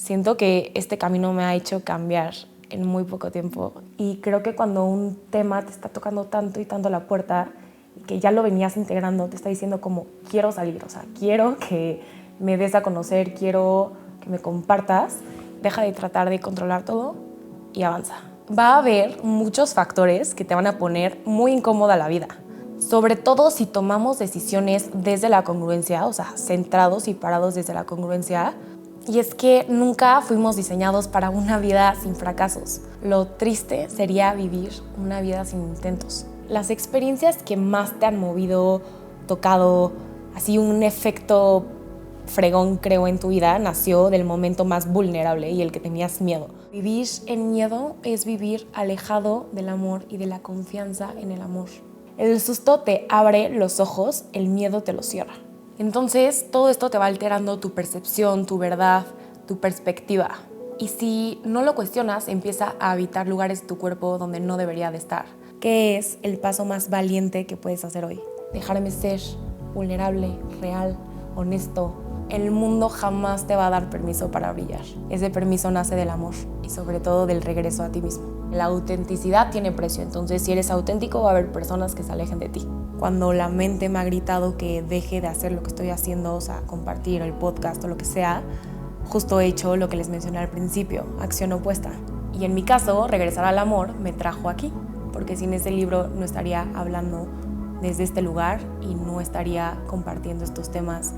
Siento que este camino me ha hecho cambiar en muy poco tiempo y creo que cuando un tema te está tocando tanto y tanto la puerta y que ya lo venías integrando, te está diciendo como quiero salir, o sea, quiero que me des a conocer, quiero que me compartas, deja de tratar de controlar todo y avanza. Va a haber muchos factores que te van a poner muy incómoda la vida, sobre todo si tomamos decisiones desde la congruencia, o sea, centrados y parados desde la congruencia. Y es que nunca fuimos diseñados para una vida sin fracasos. Lo triste sería vivir una vida sin intentos. Las experiencias que más te han movido, tocado, así un efecto fregón, creo, en tu vida, nació del momento más vulnerable y el que tenías miedo. Vivir en miedo es vivir alejado del amor y de la confianza en el amor. El susto te abre los ojos, el miedo te los cierra. Entonces, todo esto te va alterando tu percepción, tu verdad, tu perspectiva. Y si no lo cuestionas, empieza a habitar lugares de tu cuerpo donde no debería de estar. ¿Qué es el paso más valiente que puedes hacer hoy? Dejarme ser vulnerable, real, honesto. El mundo jamás te va a dar permiso para brillar. Ese permiso nace del amor y sobre todo del regreso a ti mismo. La autenticidad tiene precio, entonces si eres auténtico va a haber personas que se alejen de ti. Cuando la mente me ha gritado que deje de hacer lo que estoy haciendo, o sea, compartir el podcast o lo que sea, justo he hecho lo que les mencioné al principio, acción opuesta. Y en mi caso, regresar al amor me trajo aquí, porque sin ese libro no estaría hablando desde este lugar y no estaría compartiendo estos temas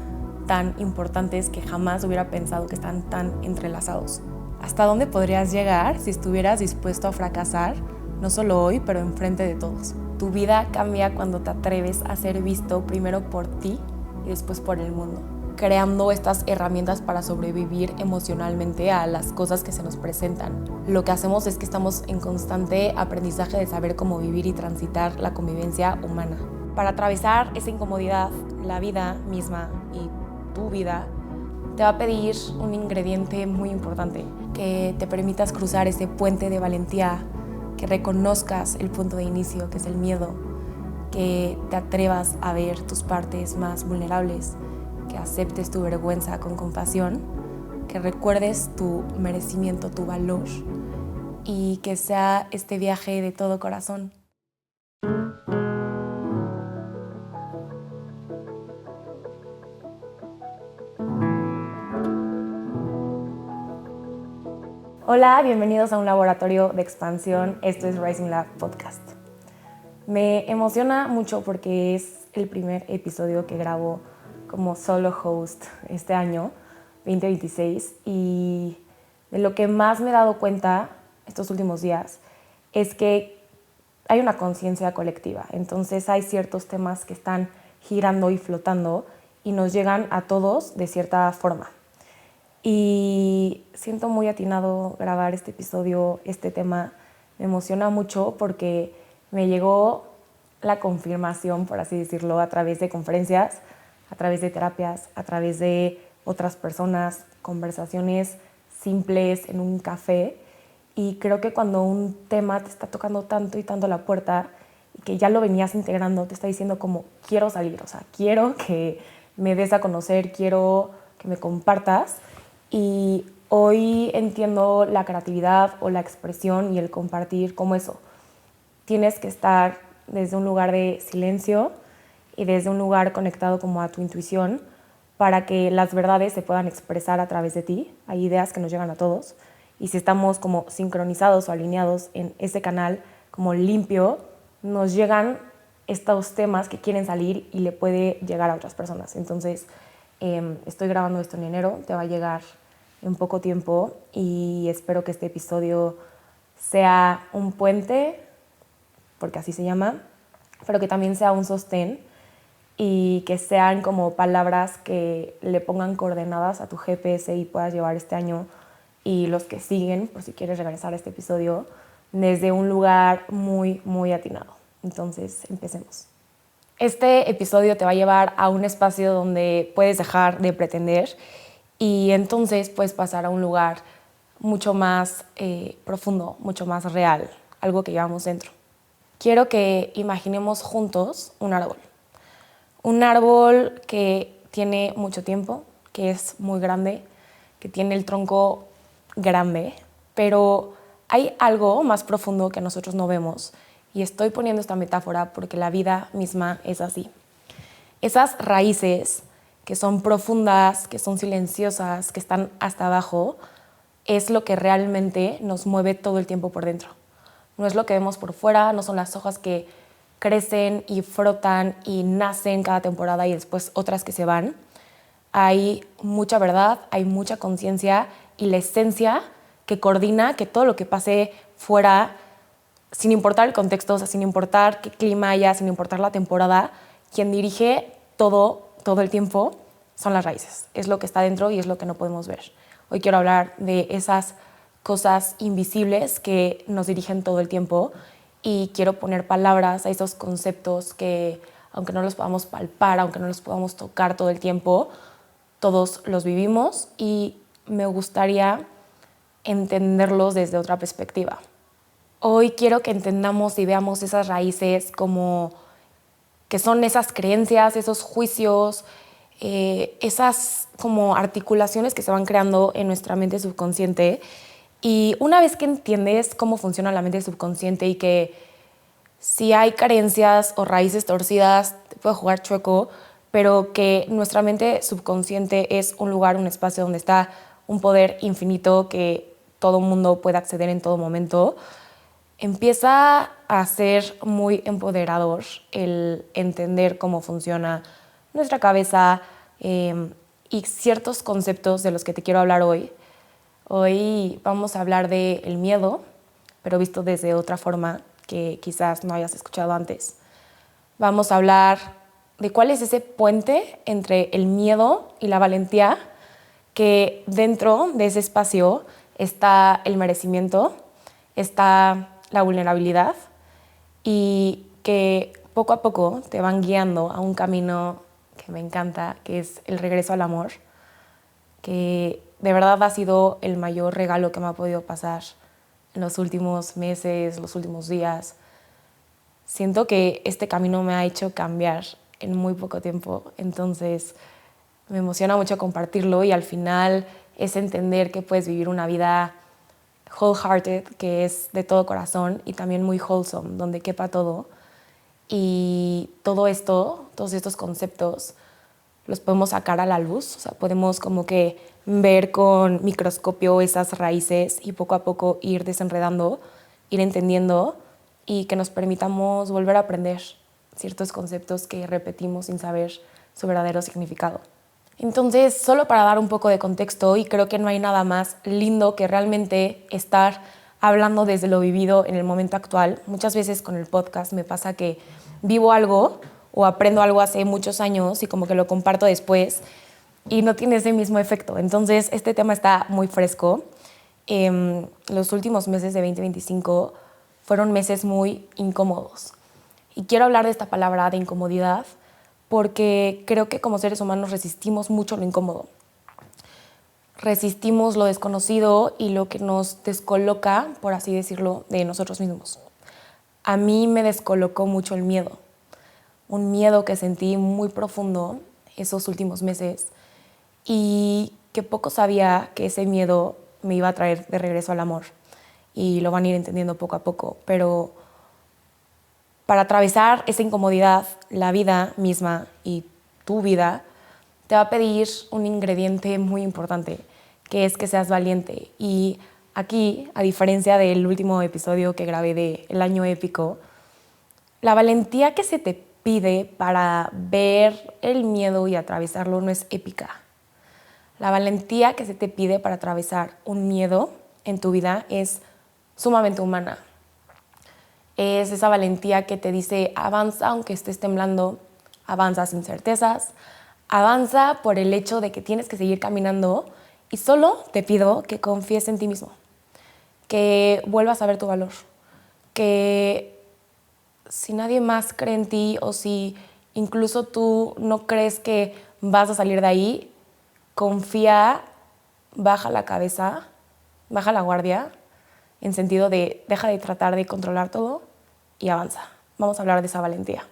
tan importantes que jamás hubiera pensado que están tan entrelazados. ¿Hasta dónde podrías llegar si estuvieras dispuesto a fracasar? No solo hoy, pero enfrente de todos. Tu vida cambia cuando te atreves a ser visto primero por ti y después por el mundo, creando estas herramientas para sobrevivir emocionalmente a las cosas que se nos presentan. Lo que hacemos es que estamos en constante aprendizaje de saber cómo vivir y transitar la convivencia humana. Para atravesar esa incomodidad, la vida misma y tu vida te va a pedir un ingrediente muy importante, que te permitas cruzar ese puente de valentía, que reconozcas el punto de inicio, que es el miedo, que te atrevas a ver tus partes más vulnerables, que aceptes tu vergüenza con compasión, que recuerdes tu merecimiento, tu valor y que sea este viaje de todo corazón. Hola, bienvenidos a un laboratorio de expansión. Esto es Rising Lab Podcast. Me emociona mucho porque es el primer episodio que grabo como solo host este año, 2026, y de lo que más me he dado cuenta estos últimos días es que hay una conciencia colectiva. Entonces hay ciertos temas que están girando y flotando y nos llegan a todos de cierta forma. Y siento muy atinado grabar este episodio, este tema. Me emociona mucho porque me llegó la confirmación, por así decirlo, a través de conferencias, a través de terapias, a través de otras personas, conversaciones simples en un café. Y creo que cuando un tema te está tocando tanto y tanto la puerta y que ya lo venías integrando, te está diciendo como quiero salir, o sea, quiero que me des a conocer, quiero que me compartas. Y hoy entiendo la creatividad o la expresión y el compartir como eso. Tienes que estar desde un lugar de silencio y desde un lugar conectado como a tu intuición para que las verdades se puedan expresar a través de ti. Hay ideas que nos llegan a todos y si estamos como sincronizados o alineados en ese canal como limpio, nos llegan estos temas que quieren salir y le puede llegar a otras personas. Entonces, estoy grabando esto en enero, te va a llegar en poco tiempo y espero que este episodio sea un puente, porque así se llama, pero que también sea un sostén y que sean como palabras que le pongan coordenadas a tu GPS y puedas llevar este año y los que siguen, por si quieres regresar a este episodio, desde un lugar muy, muy atinado. Entonces, empecemos. Este episodio te va a llevar a un espacio donde puedes dejar de pretender y entonces puedes pasar a un lugar mucho más profundo, mucho más real, algo que llevamos dentro. Quiero que imaginemos juntos un árbol. Un árbol que tiene mucho tiempo, que es muy grande, que tiene el tronco grande, pero hay algo más profundo que nosotros no vemos. Y estoy poniendo esta metáfora porque la vida misma es así. Esas raíces que son profundas, que son silenciosas, que están hasta abajo, es lo que realmente nos mueve todo el tiempo por dentro. No es lo que vemos por fuera, no son las hojas que crecen y frotan y nacen cada temporada y después otras que se van. Hay mucha verdad, hay mucha conciencia y la esencia que coordina que todo lo que pase fuera, sin importar el contexto, o sea, sin importar qué clima haya, sin importar la temporada, quien dirige todo el tiempo son las raíces. Es lo que está dentro y es lo que no podemos ver. Hoy quiero hablar de esas cosas invisibles que nos dirigen todo el tiempo y quiero poner palabras a esos conceptos que, aunque no los podamos palpar, aunque no los podamos tocar todo el tiempo, todos los vivimos y me gustaría entenderlos desde otra perspectiva. Hoy quiero que entendamos y veamos esas raíces como que son esas creencias, esos juicios, esas como articulaciones que se van creando en nuestra mente subconsciente. Y una vez que entiendes cómo funciona la mente subconsciente y que si hay carencias o raíces torcidas, te puede jugar chueco, pero que nuestra mente subconsciente es un lugar, un espacio donde está un poder infinito que todo mundo puede acceder en todo momento, empieza a ser muy empoderador el entender cómo funciona nuestra cabeza y ciertos conceptos de los que te quiero hablar hoy. Hoy vamos a hablar del miedo, pero visto desde otra forma que quizás no hayas escuchado antes. Vamos a hablar de cuál es ese puente entre el miedo y la valentía, que dentro de ese espacio está el merecimiento, está la vulnerabilidad y que poco a poco te van guiando a un camino que me encanta, que es el regreso al amor, que de verdad ha sido el mayor regalo que me ha podido pasar en los últimos meses, los últimos días. Siento que este camino me ha hecho cambiar en muy poco tiempo, entonces me emociona mucho compartirlo y al final es entender que puedes vivir una vida wholehearted, que es de todo corazón, y también muy wholesome, donde quepa todo. Y todo esto, todos estos conceptos, los podemos sacar a la luz, o sea, podemos como que ver con microscopio esas raíces y poco a poco ir desenredando, ir entendiendo y que nos permitamos volver a aprender ciertos conceptos que repetimos sin saber su verdadero significado. Entonces, solo para dar un poco de contexto, y creo que no hay nada más lindo que realmente estar hablando desde lo vivido en el momento actual. Muchas veces con el podcast me pasa que vivo algo o aprendo algo hace muchos años y como que lo comparto después y no tiene ese mismo efecto. Entonces, este tema está muy fresco. Los últimos meses de 2025 fueron meses muy incómodos. Y quiero hablar de esta palabra de incomodidad porque creo que como seres humanos resistimos mucho lo incómodo. Resistimos lo desconocido y lo que nos descoloca, por así decirlo, de nosotros mismos. A mí me descolocó mucho el miedo. Un miedo que sentí muy profundo esos últimos meses y que poco sabía que ese miedo me iba a traer de regreso al amor. Y lo van a ir entendiendo poco a poco, pero para atravesar esa incomodidad, la vida misma y tu vida te va a pedir un ingrediente muy importante, que es que seas valiente. Y aquí, a diferencia del último episodio que grabé de El Año Épico, la valentía que se te pide para ver el miedo y atravesarlo no es épica. La valentía que se te pide para atravesar un miedo en tu vida es sumamente humana. Es esa valentía que te dice avanza aunque estés temblando, avanza sin certezas, avanza por el hecho de que tienes que seguir caminando y solo te pido que confíes en ti mismo, que vuelvas a ver tu valor, que si nadie más cree en ti o si incluso tú no crees que vas a salir de ahí, confía, baja la cabeza, baja la guardia, en sentido de deja de tratar de controlar todo y avanza. Vamos a hablar de esa valentía.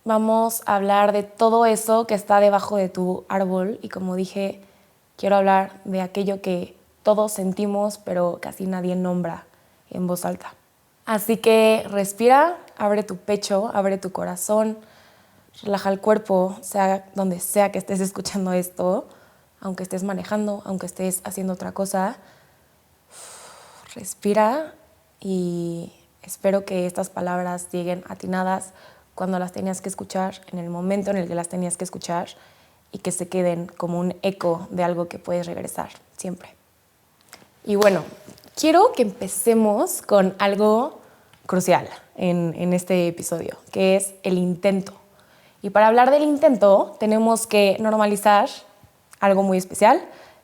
Vamos a hablar de todo eso que está debajo de tu árbol y como dije, quiero hablar de aquello que todos sentimos, pero casi nadie nombra en voz alta. Así que respira, abre tu pecho, abre tu corazón, relaja el cuerpo, sea donde sea que estés escuchando esto, aunque estés manejando, aunque estés haciendo otra cosa. Respira y espero que estas palabras lleguen atinadas cuando las tenías que escuchar, en el momento en el que las tenías que escuchar, y que se queden como un eco de algo que puedes regresar siempre. Y bueno, quiero que empecemos con algo crucial en este episodio, que es el intento. Y para hablar del intento tenemos que normalizar algo muy especial,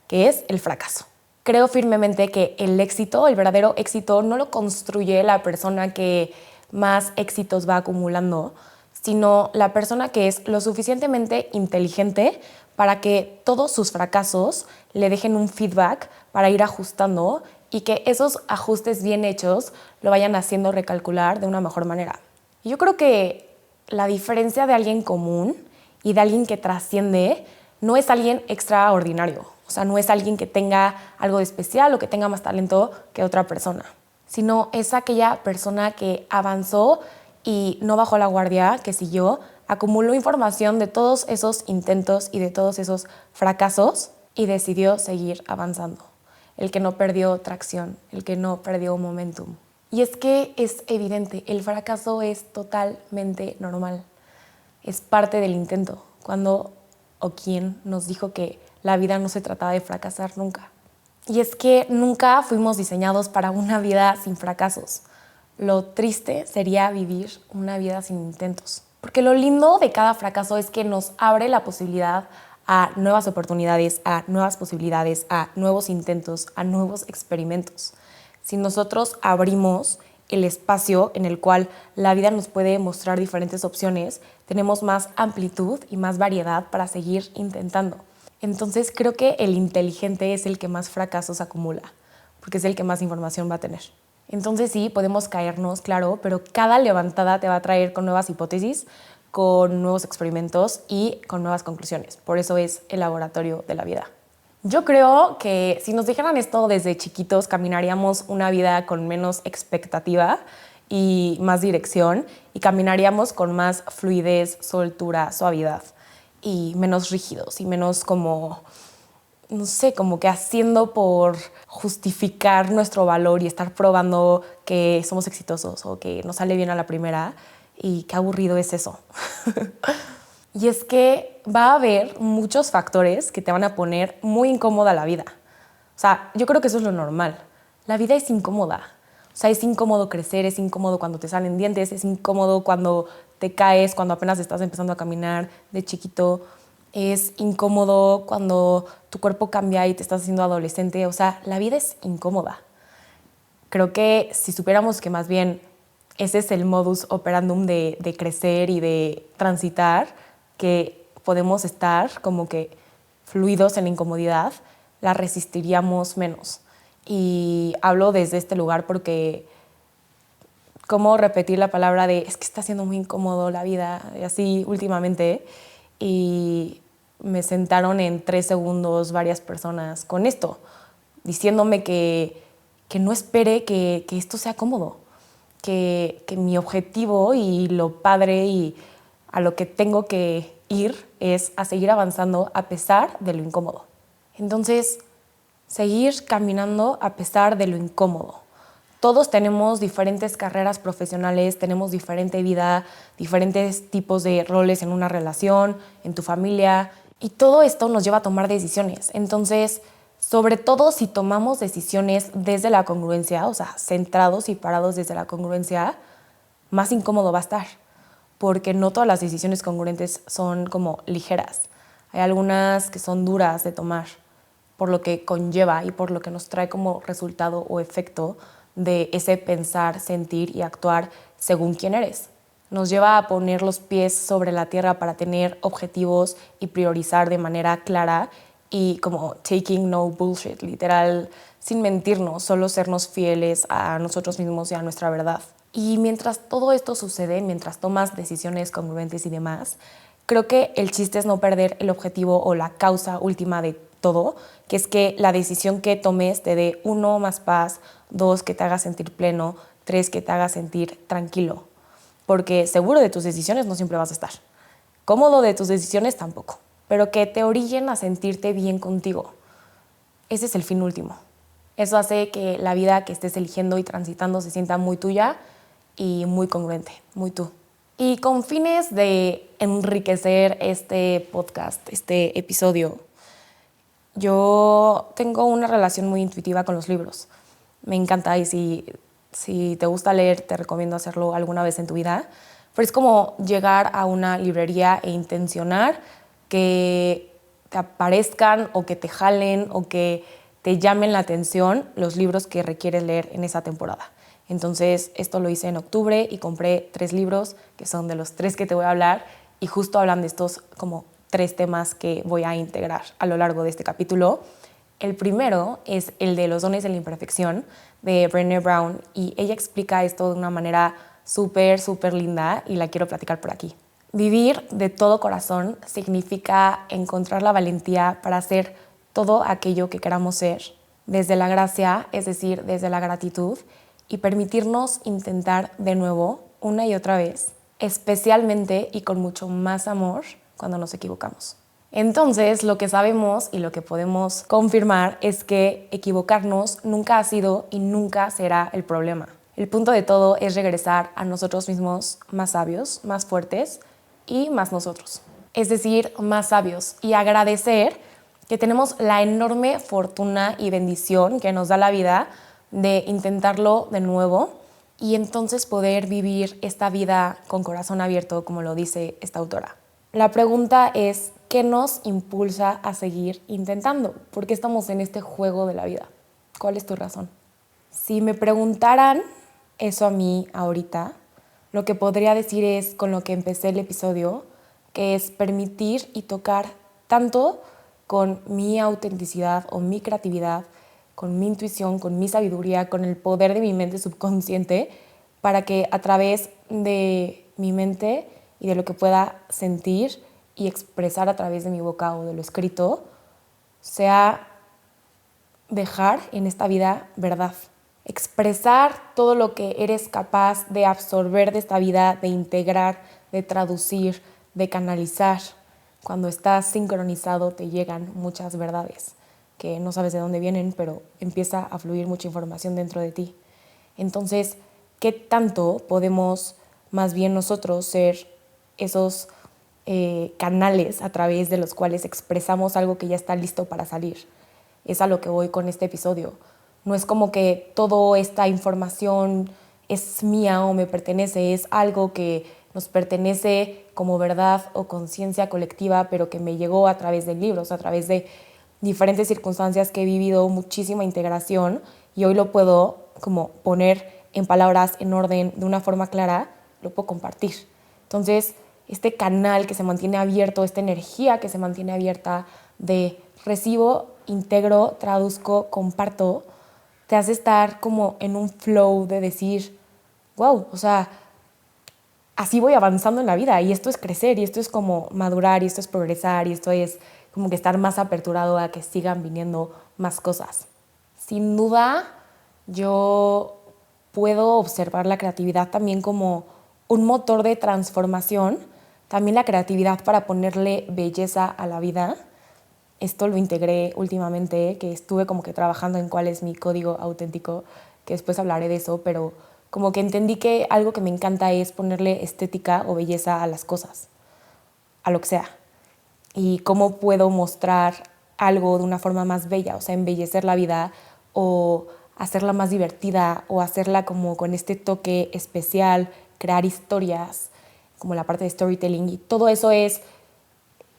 que es el fracaso. Creo firmemente que el éxito, el verdadero éxito, no lo construye la persona que más éxitos va acumulando, sino la persona que es lo suficientemente inteligente para que todos sus fracasos le dejen un feedback para ir ajustando y que esos ajustes bien hechos lo vayan haciendo recalcular de una mejor manera. Yo creo que la diferencia de alguien común y de alguien que trasciende no es alguien extraordinario. O sea, no es alguien que tenga algo de especial o que tenga más talento que otra persona, sino es aquella persona que avanzó y no bajó la guardia, que siguió, acumuló información de todos esos intentos y de todos esos fracasos y decidió seguir avanzando. El que no perdió tracción, el que no perdió momentum. Y es que es evidente, el fracaso es totalmente normal. Es parte del intento. Cuando o quién nos dijo que la vida no se trataba de fracasar nunca. Y es que nunca fuimos diseñados para una vida sin fracasos. Lo triste sería vivir una vida sin intentos. Porque lo lindo de cada fracaso es que nos abre la posibilidad a nuevas oportunidades, a nuevas posibilidades, a nuevos intentos, a nuevos experimentos. Si nosotros abrimos el espacio en el cual la vida nos puede mostrar diferentes opciones, tenemos más amplitud y más variedad para seguir intentando. Entonces creo que el inteligente es el que más fracasos acumula, porque es el que más información va a tener. Entonces sí, podemos caernos, claro, pero cada levantada te va a traer con nuevas hipótesis, con nuevos experimentos y con nuevas conclusiones. Por eso es el laboratorio de la vida. Yo creo que si nos dijeran esto desde chiquitos, caminaríamos una vida con menos expectativa y más dirección, y caminaríamos con más fluidez, soltura, suavidad, y menos rígidos y menos como, no sé, como que haciendo por justificar nuestro valor y estar probando que somos exitosos o que nos sale bien a la primera. Y qué aburrido es eso. Y es que va a haber muchos factores que te van a poner muy incómoda la vida. O sea, yo creo que eso es lo normal. La vida es incómoda. O sea, es incómodo crecer, es incómodo cuando te salen dientes, es incómodo cuando te caes, cuando apenas estás empezando a caminar de chiquito. Es incómodo cuando tu cuerpo cambia y te estás haciendo adolescente. O sea, la vida es incómoda. Creo que si supiéramos que más bien ese es el modus operandum de crecer y de transitar, que podemos estar como que fluidos en la incomodidad, la resistiríamos menos. Y hablo desde este lugar porque cómo repetir la palabra de es que está siendo muy incómodo la vida, y así últimamente, y me sentaron en 3 segundos varias personas con esto, diciéndome que no espere que esto sea cómodo, que mi objetivo y lo padre y a lo que tengo que ir es a seguir avanzando a pesar de lo incómodo. Entonces, seguir caminando a pesar de lo incómodo. Todos tenemos diferentes carreras profesionales, tenemos diferente vida, diferentes tipos de roles en una relación, en tu familia, y todo esto nos lleva a tomar decisiones. Entonces, sobre todo si tomamos decisiones desde la congruencia, o sea, centrados y parados desde la congruencia, más incómodo va a estar, porque no todas las decisiones congruentes son como ligeras. Hay algunas que son duras de tomar, por lo que conlleva y por lo que nos trae como resultado o efecto de ese pensar, sentir y actuar según quién eres. Nos lleva a poner los pies sobre la tierra para tener objetivos y priorizar de manera clara y como taking no bullshit, literal, sin mentirnos, solo sernos fieles a nosotros mismos y a nuestra verdad. Y mientras todo esto sucede, mientras tomas decisiones congruentes y demás, creo que el chiste es no perder el objetivo o la causa última de todo, que es que la decisión que tomes te dé 1, más paz, 2, que te haga sentir pleno, 3, que te haga sentir tranquilo. Porque seguro de tus decisiones no siempre vas a estar. Cómodo de tus decisiones tampoco. Pero que te orillen a sentirte bien contigo. Ese es el fin último. Eso hace que la vida que estés eligiendo y transitando se sienta muy tuya y muy congruente, muy tú. Y con fines de enriquecer este podcast, este episodio, yo tengo una relación muy intuitiva con los libros. Me encanta y si te gusta leer, te recomiendo hacerlo alguna vez en tu vida. Pero es como llegar a una librería e intencionar que te aparezcan o que te jalen o que te llamen la atención los libros que requieres leer en esa temporada. Entonces, esto lo hice en octubre y compré 3 libros, que son de los 3 que te voy a hablar, y justo hablan de estos como 3 temas que voy a integrar a lo largo de este capítulo. El primero es el de los dones de la imperfección, de Brené Brown, y ella explica esto de una manera súper, súper linda y la quiero platicar por aquí. Vivir de todo corazón significa encontrar la valentía para hacer todo aquello que queramos ser, desde la gracia, es decir, desde la gratitud, y permitirnos intentar de nuevo, una y otra vez, especialmente y con mucho más amor cuando nos equivocamos. Entonces, lo que sabemos y lo que podemos confirmar es que equivocarnos nunca ha sido y nunca será el problema. El punto de todo es regresar a nosotros mismos más sabios, más fuertes y más nosotros. Es decir, más sabios, y agradecer que tenemos la enorme fortuna y bendición que nos da la vida de intentarlo de nuevo y entonces poder vivir esta vida con corazón abierto, como lo dice esta autora. La pregunta es, ¿qué nos impulsa a seguir intentando? ¿Por qué estamos en este juego de la vida? ¿Cuál es tu razón? Si me preguntaran eso a mí ahorita, lo que podría decir es con lo que empecé el episodio, que es permitir y tocar tanto con mi autenticidad o mi creatividad, con mi intuición, con mi sabiduría, con el poder de mi mente subconsciente, para que a través de mi mente y de lo que pueda sentir y expresar a través de mi boca o de lo escrito, sea dejar en esta vida verdad. Expresar todo lo que eres capaz de absorber de esta vida, de integrar, de traducir, de canalizar. Cuando estás sincronizado te llegan muchas verdades que no sabes de dónde vienen, pero empieza a fluir mucha información dentro de ti. Entonces, ¿qué tanto podemos más bien nosotros ser esos canales a través de los cuales expresamos algo que ya está listo para salir? Es a lo que voy con este episodio. No es como que toda esta información es mía o me pertenece, es algo que nos pertenece como verdad o conciencia colectiva, pero que me llegó a través de libros, a través de diferentes circunstancias que he vivido, muchísima integración, y hoy lo puedo como poner en palabras, en orden, de una forma clara, lo puedo compartir. Entonces, este canal que se mantiene abierto, esta energía que se mantiene abierta de recibo, integro, traduzco, comparto, te hace estar como en un flow de decir, wow, o sea, así voy avanzando en la vida y esto es crecer y esto es como madurar y esto es progresar y esto es como que estar más aperturado a que sigan viniendo más cosas. Sin duda, yo puedo observar la creatividad también como un motor de transformación, también la creatividad para ponerle belleza a la vida. Esto lo integré últimamente, que estuve como que trabajando en cuál es mi código auténtico, que después hablaré de eso, pero como que entendí que algo que me encanta es ponerle estética o belleza a las cosas, a lo que sea. Y cómo puedo mostrar algo de una forma más bella, o sea, embellecer la vida o hacerla más divertida o hacerla como con este toque especial, crear historias, como la parte de storytelling, y todo eso es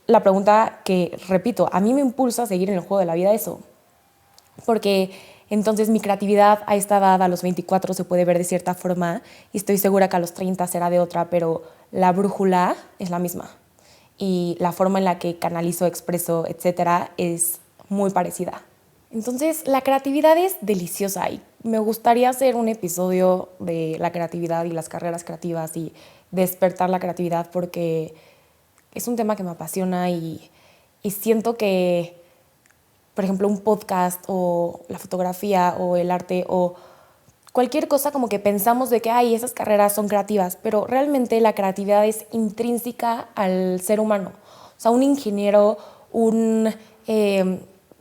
la pregunta que, repito, a mí me impulsa a seguir en el juego de la vida eso. Porque entonces mi creatividad a esta edad, a los 24, se puede ver de cierta forma y estoy segura que a los 30 será de otra, pero la brújula es la misma. Y la forma en la que canalizo, expreso, etcétera, es muy parecida. Entonces, la creatividad es deliciosa y me gustaría hacer un episodio de la creatividad y las carreras creativas y despertar la creatividad porque es un tema que me apasiona y siento que por ejemplo, un podcast o la fotografía o el arte o cualquier cosa como que pensamos de que esas carreras son creativas, pero realmente la creatividad es intrínseca al ser humano. O sea, un ingeniero, un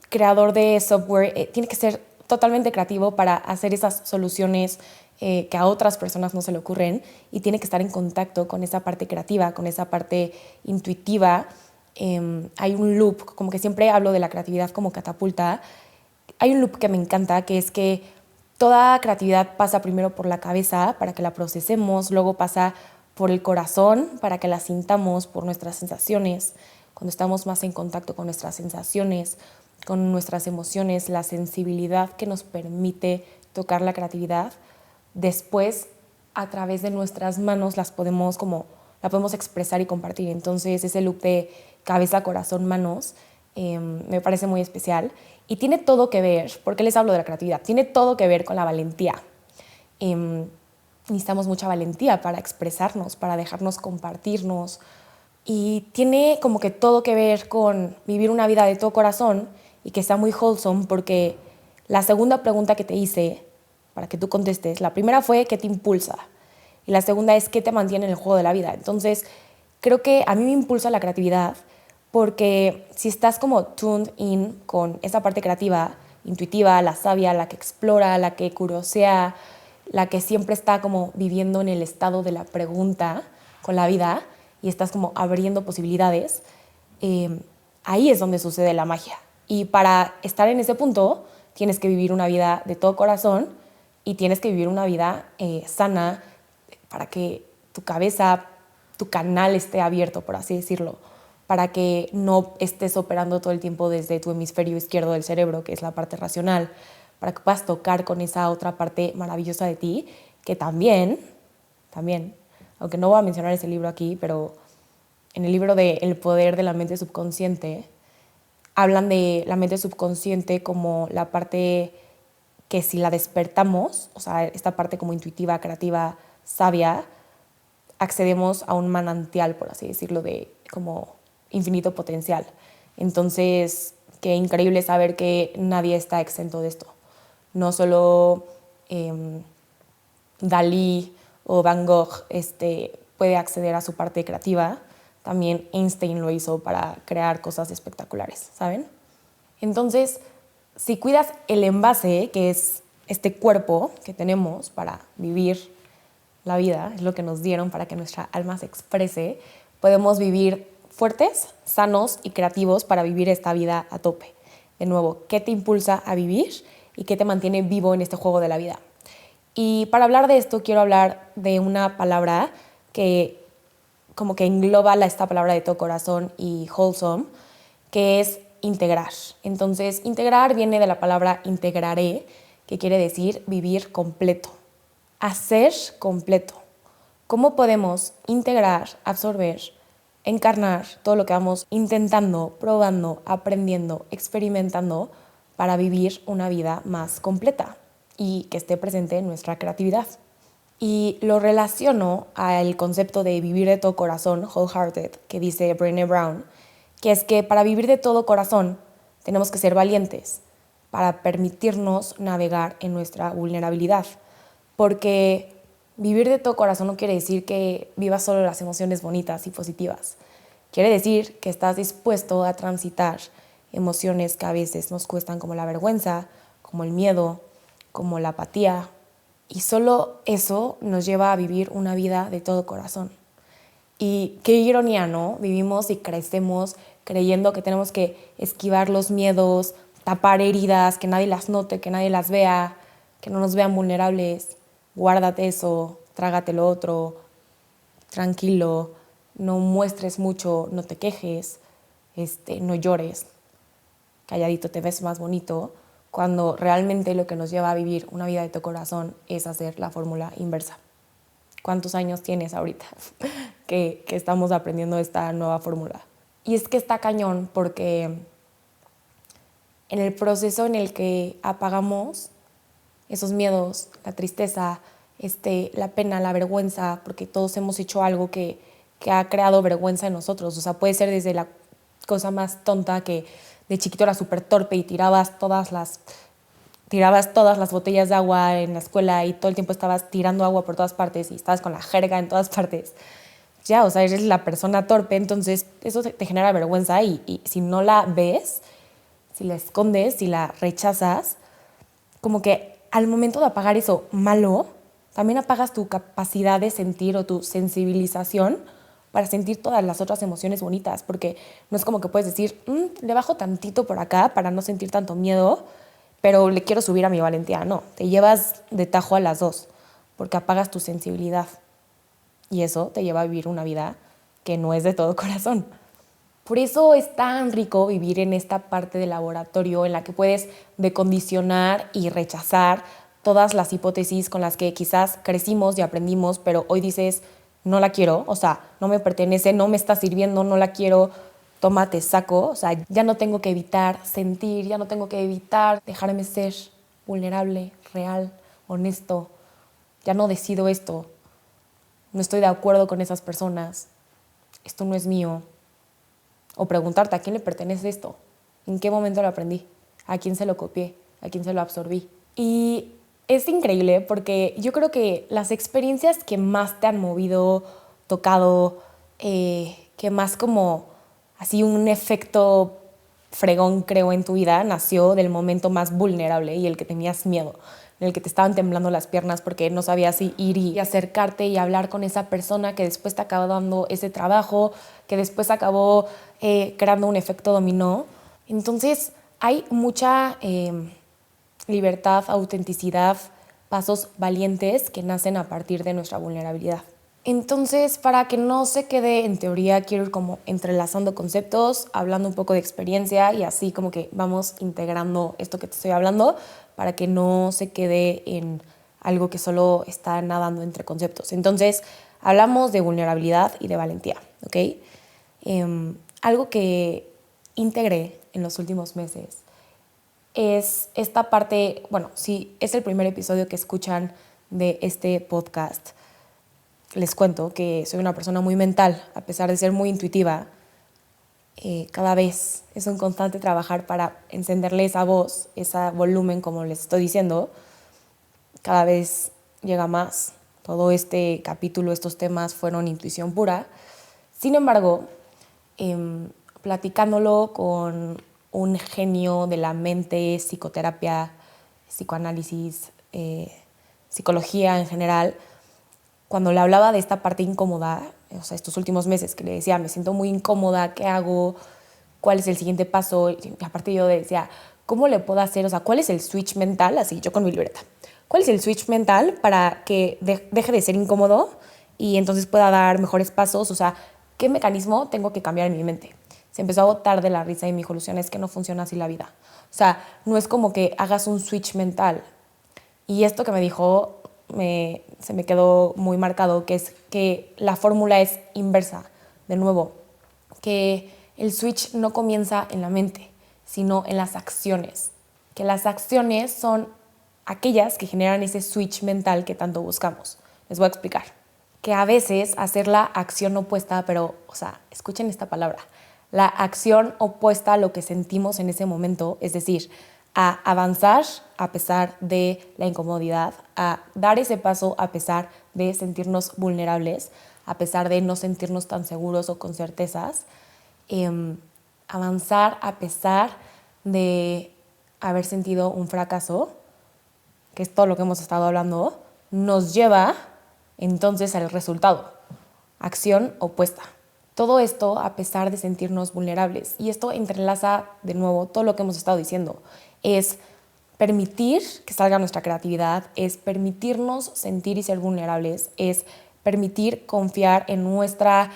creador de software tiene que ser totalmente creativo para hacer esas soluciones que a otras personas no se le ocurren, y tiene que estar en contacto con esa parte creativa, con esa parte intuitiva. Hay un loop, como que siempre hablo de la creatividad como catapulta. Hay un loop que me encanta, que es que toda creatividad pasa primero por la cabeza para que la procesemos, luego pasa por el corazón para que la sintamos, por nuestras sensaciones. Cuando estamos más en contacto con nuestras sensaciones, con nuestras emociones, la sensibilidad que nos permite tocar la creatividad, después a través de nuestras manos la podemos expresar y compartir. Entonces ese loop de cabeza, corazón, manos me parece muy especial y tiene todo que ver, ¿por qué les hablo de la creatividad? Tiene todo que ver con la valentía. Necesitamos mucha valentía para expresarnos, para dejarnos compartirnos, y tiene como que todo que ver con vivir una vida de todo corazón y que sea muy wholesome, porque la segunda pregunta que te hice para que tú contestes, la primera fue ¿qué te impulsa? Y la segunda es ¿qué te mantiene en el juego de la vida? Entonces creo que a mí me impulsa la creatividad, porque si estás como tuned in con esa parte creativa, intuitiva, la sabia, la que explora, la que curiosea, la que siempre está como viviendo en el estado de la pregunta con la vida y estás como abriendo posibilidades, ahí es donde sucede la magia. Y para estar en ese punto tienes que vivir una vida de todo corazón y tienes que vivir una vida sana, para que tu cabeza, tu canal esté abierto, por así decirlo, para que no estés operando todo el tiempo desde tu hemisferio izquierdo del cerebro, que es la parte racional, para que puedas tocar con esa otra parte maravillosa de ti, que también, aunque no voy a mencionar ese libro aquí, pero en el libro de El poder de la mente subconsciente, hablan de la mente subconsciente como la parte que si la despertamos, o sea, esta parte como intuitiva, creativa, sabia, accedemos a un manantial, por así decirlo, de como infinito potencial. Entonces, qué increíble saber que nadie está exento de esto. No solo Dalí o Van Gogh puede acceder a su parte creativa, también Einstein lo hizo para crear cosas espectaculares, ¿saben? Entonces, si cuidas el envase, que es este cuerpo que tenemos para vivir la vida, es lo que nos dieron para que nuestra alma se exprese, podemos vivir fuertes, sanos y creativos para vivir esta vida a tope. De nuevo, ¿qué te impulsa a vivir y qué te mantiene vivo en este juego de la vida? Y para hablar de esto quiero hablar de una palabra que como que engloba esta palabra de todo corazón y wholesome, que es integrar. Entonces, integrar viene de la palabra integraré, que quiere decir vivir completo, hacer completo. ¿Cómo podemos integrar, absorber, encarnar todo lo que vamos intentando, probando, aprendiendo, experimentando para vivir una vida más completa y que esté presente en nuestra creatividad? Y lo relaciono al concepto de vivir de todo corazón, wholehearted, que dice Brené Brown, que es que para vivir de todo corazón tenemos que ser valientes para permitirnos navegar en nuestra vulnerabilidad. Porque vivir de todo corazón no quiere decir que vivas solo las emociones bonitas y positivas. Quiere decir que estás dispuesto a transitar emociones que a veces nos cuestan, como la vergüenza, como el miedo, como la apatía. Y solo eso nos lleva a vivir una vida de todo corazón. Y qué ironía, ¿no? Vivimos y crecemos creyendo que tenemos que esquivar los miedos, tapar heridas, que nadie las note, que nadie las vea, que no nos vean vulnerables. Guárdate eso, trágate lo otro, tranquilo, no muestres mucho, no te quejes, no llores, calladito te ves más bonito, cuando realmente lo que nos lleva a vivir una vida de tu corazón es hacer la fórmula inversa. ¿Cuántos años tienes ahorita que estamos aprendiendo esta nueva fórmula? Y es que está cañón, porque en el proceso en el que apagamos esos miedos, la tristeza, la pena, la vergüenza, porque todos hemos hecho algo que ha creado vergüenza en nosotros. O sea, puede ser desde la cosa más tonta, que de chiquito eras súper torpe y tirabas todas las botellas de agua en la escuela y todo el tiempo estabas tirando agua por todas partes y estabas con la jerga en todas partes, ya, o sea, eres la persona torpe, entonces eso te genera vergüenza y si no la ves, si la escondes, si la rechazas, como que al momento de apagar eso malo, también apagas tu capacidad de sentir o tu sensibilización para sentir todas las otras emociones bonitas, porque no es como que puedes decir, le bajo tantito por acá para no sentir tanto miedo, pero le quiero subir a mi valentía. No, te llevas de tajo a las dos, porque apagas tu sensibilidad. Y eso te lleva a vivir una vida que no es de todo corazón. Por eso es tan rico vivir en esta parte del laboratorio en la que puedes decondicionar y rechazar todas las hipótesis con las que quizás crecimos y aprendimos, pero hoy dices, no la quiero, o sea, no me pertenece, no me está sirviendo, no la quiero, tómate, saco. O sea, ya no tengo que evitar sentir, ya no tengo que evitar dejarme ser vulnerable, real, honesto. Ya no decido esto, no estoy de acuerdo con esas personas, esto no es mío. O preguntarte, ¿a quién le pertenece esto? ¿En qué momento lo aprendí? ¿A quién se lo copié? ¿A quién se lo absorbí? Y es increíble porque yo creo que las experiencias que más te han movido, tocado, que más como así un efecto fregón creo en tu vida, nació del momento más vulnerable y el que tenías miedo, en el que te estaban temblando las piernas porque no sabías si ir y acercarte y hablar con esa persona que después te acabó dando ese trabajo, que después acabó creando un efecto dominó. Entonces hay mucha libertad, autenticidad, pasos valientes que nacen a partir de nuestra vulnerabilidad. Entonces, para que no se quede en teoría, quiero ir como entrelazando conceptos, hablando un poco de experiencia y así como que vamos integrando esto que te estoy hablando para que no se quede en algo que solo está nadando entre conceptos. Entonces, hablamos de vulnerabilidad y de valentía, ¿ok? Algo que integré en los últimos meses es esta parte, bueno, si es el primer episodio que escuchan de este podcast, les cuento que soy una persona muy mental, a pesar de ser muy intuitiva. Cada vez es un constante trabajar para encenderle esa voz, ese volumen, como les estoy diciendo. Cada vez llega más. Todo este capítulo, estos temas fueron intuición pura. Sin embargo, platicándolo con un genio de la mente, psicoterapia, psicoanálisis, psicología en general, cuando le hablaba de esta parte incómoda, o sea, estos últimos meses que le decía, me siento muy incómoda, ¿qué hago? ¿Cuál es el siguiente paso? Y aparte yo decía, ¿cómo le puedo hacer? O sea, ¿cuál es el switch mental? Así, yo con mi libreta. ¿Cuál es el switch mental para que deje de ser incómodo y entonces pueda dar mejores pasos? O sea, ¿qué mecanismo tengo que cambiar en mi mente? Se empezó a botar de la risa y me dijo, Luciana, es que no funciona así la vida. O sea, no es como que hagas un switch mental. Y esto que me dijo se me quedó muy marcado, que es que la fórmula es inversa. De nuevo, que el switch no comienza en la mente, sino en las acciones. Que las acciones son aquellas que generan ese switch mental que tanto buscamos. Les voy a explicar. Que a veces hacer la acción opuesta, pero, o sea, escuchen esta palabra, la acción opuesta a lo que sentimos en ese momento, es decir, a avanzar a pesar de la incomodidad, a dar ese paso a pesar de sentirnos vulnerables, a pesar de no sentirnos tan seguros o con certezas, avanzar a pesar de haber sentido un fracaso, que es todo lo que hemos estado hablando, nos lleva entonces al resultado, acción opuesta. Todo esto a pesar de sentirnos vulnerables. Y esto entrelaza de nuevo todo lo que hemos estado diciendo. Es permitir que salga nuestra creatividad, es permitirnos sentir y ser vulnerables, es permitir confiar en nuestra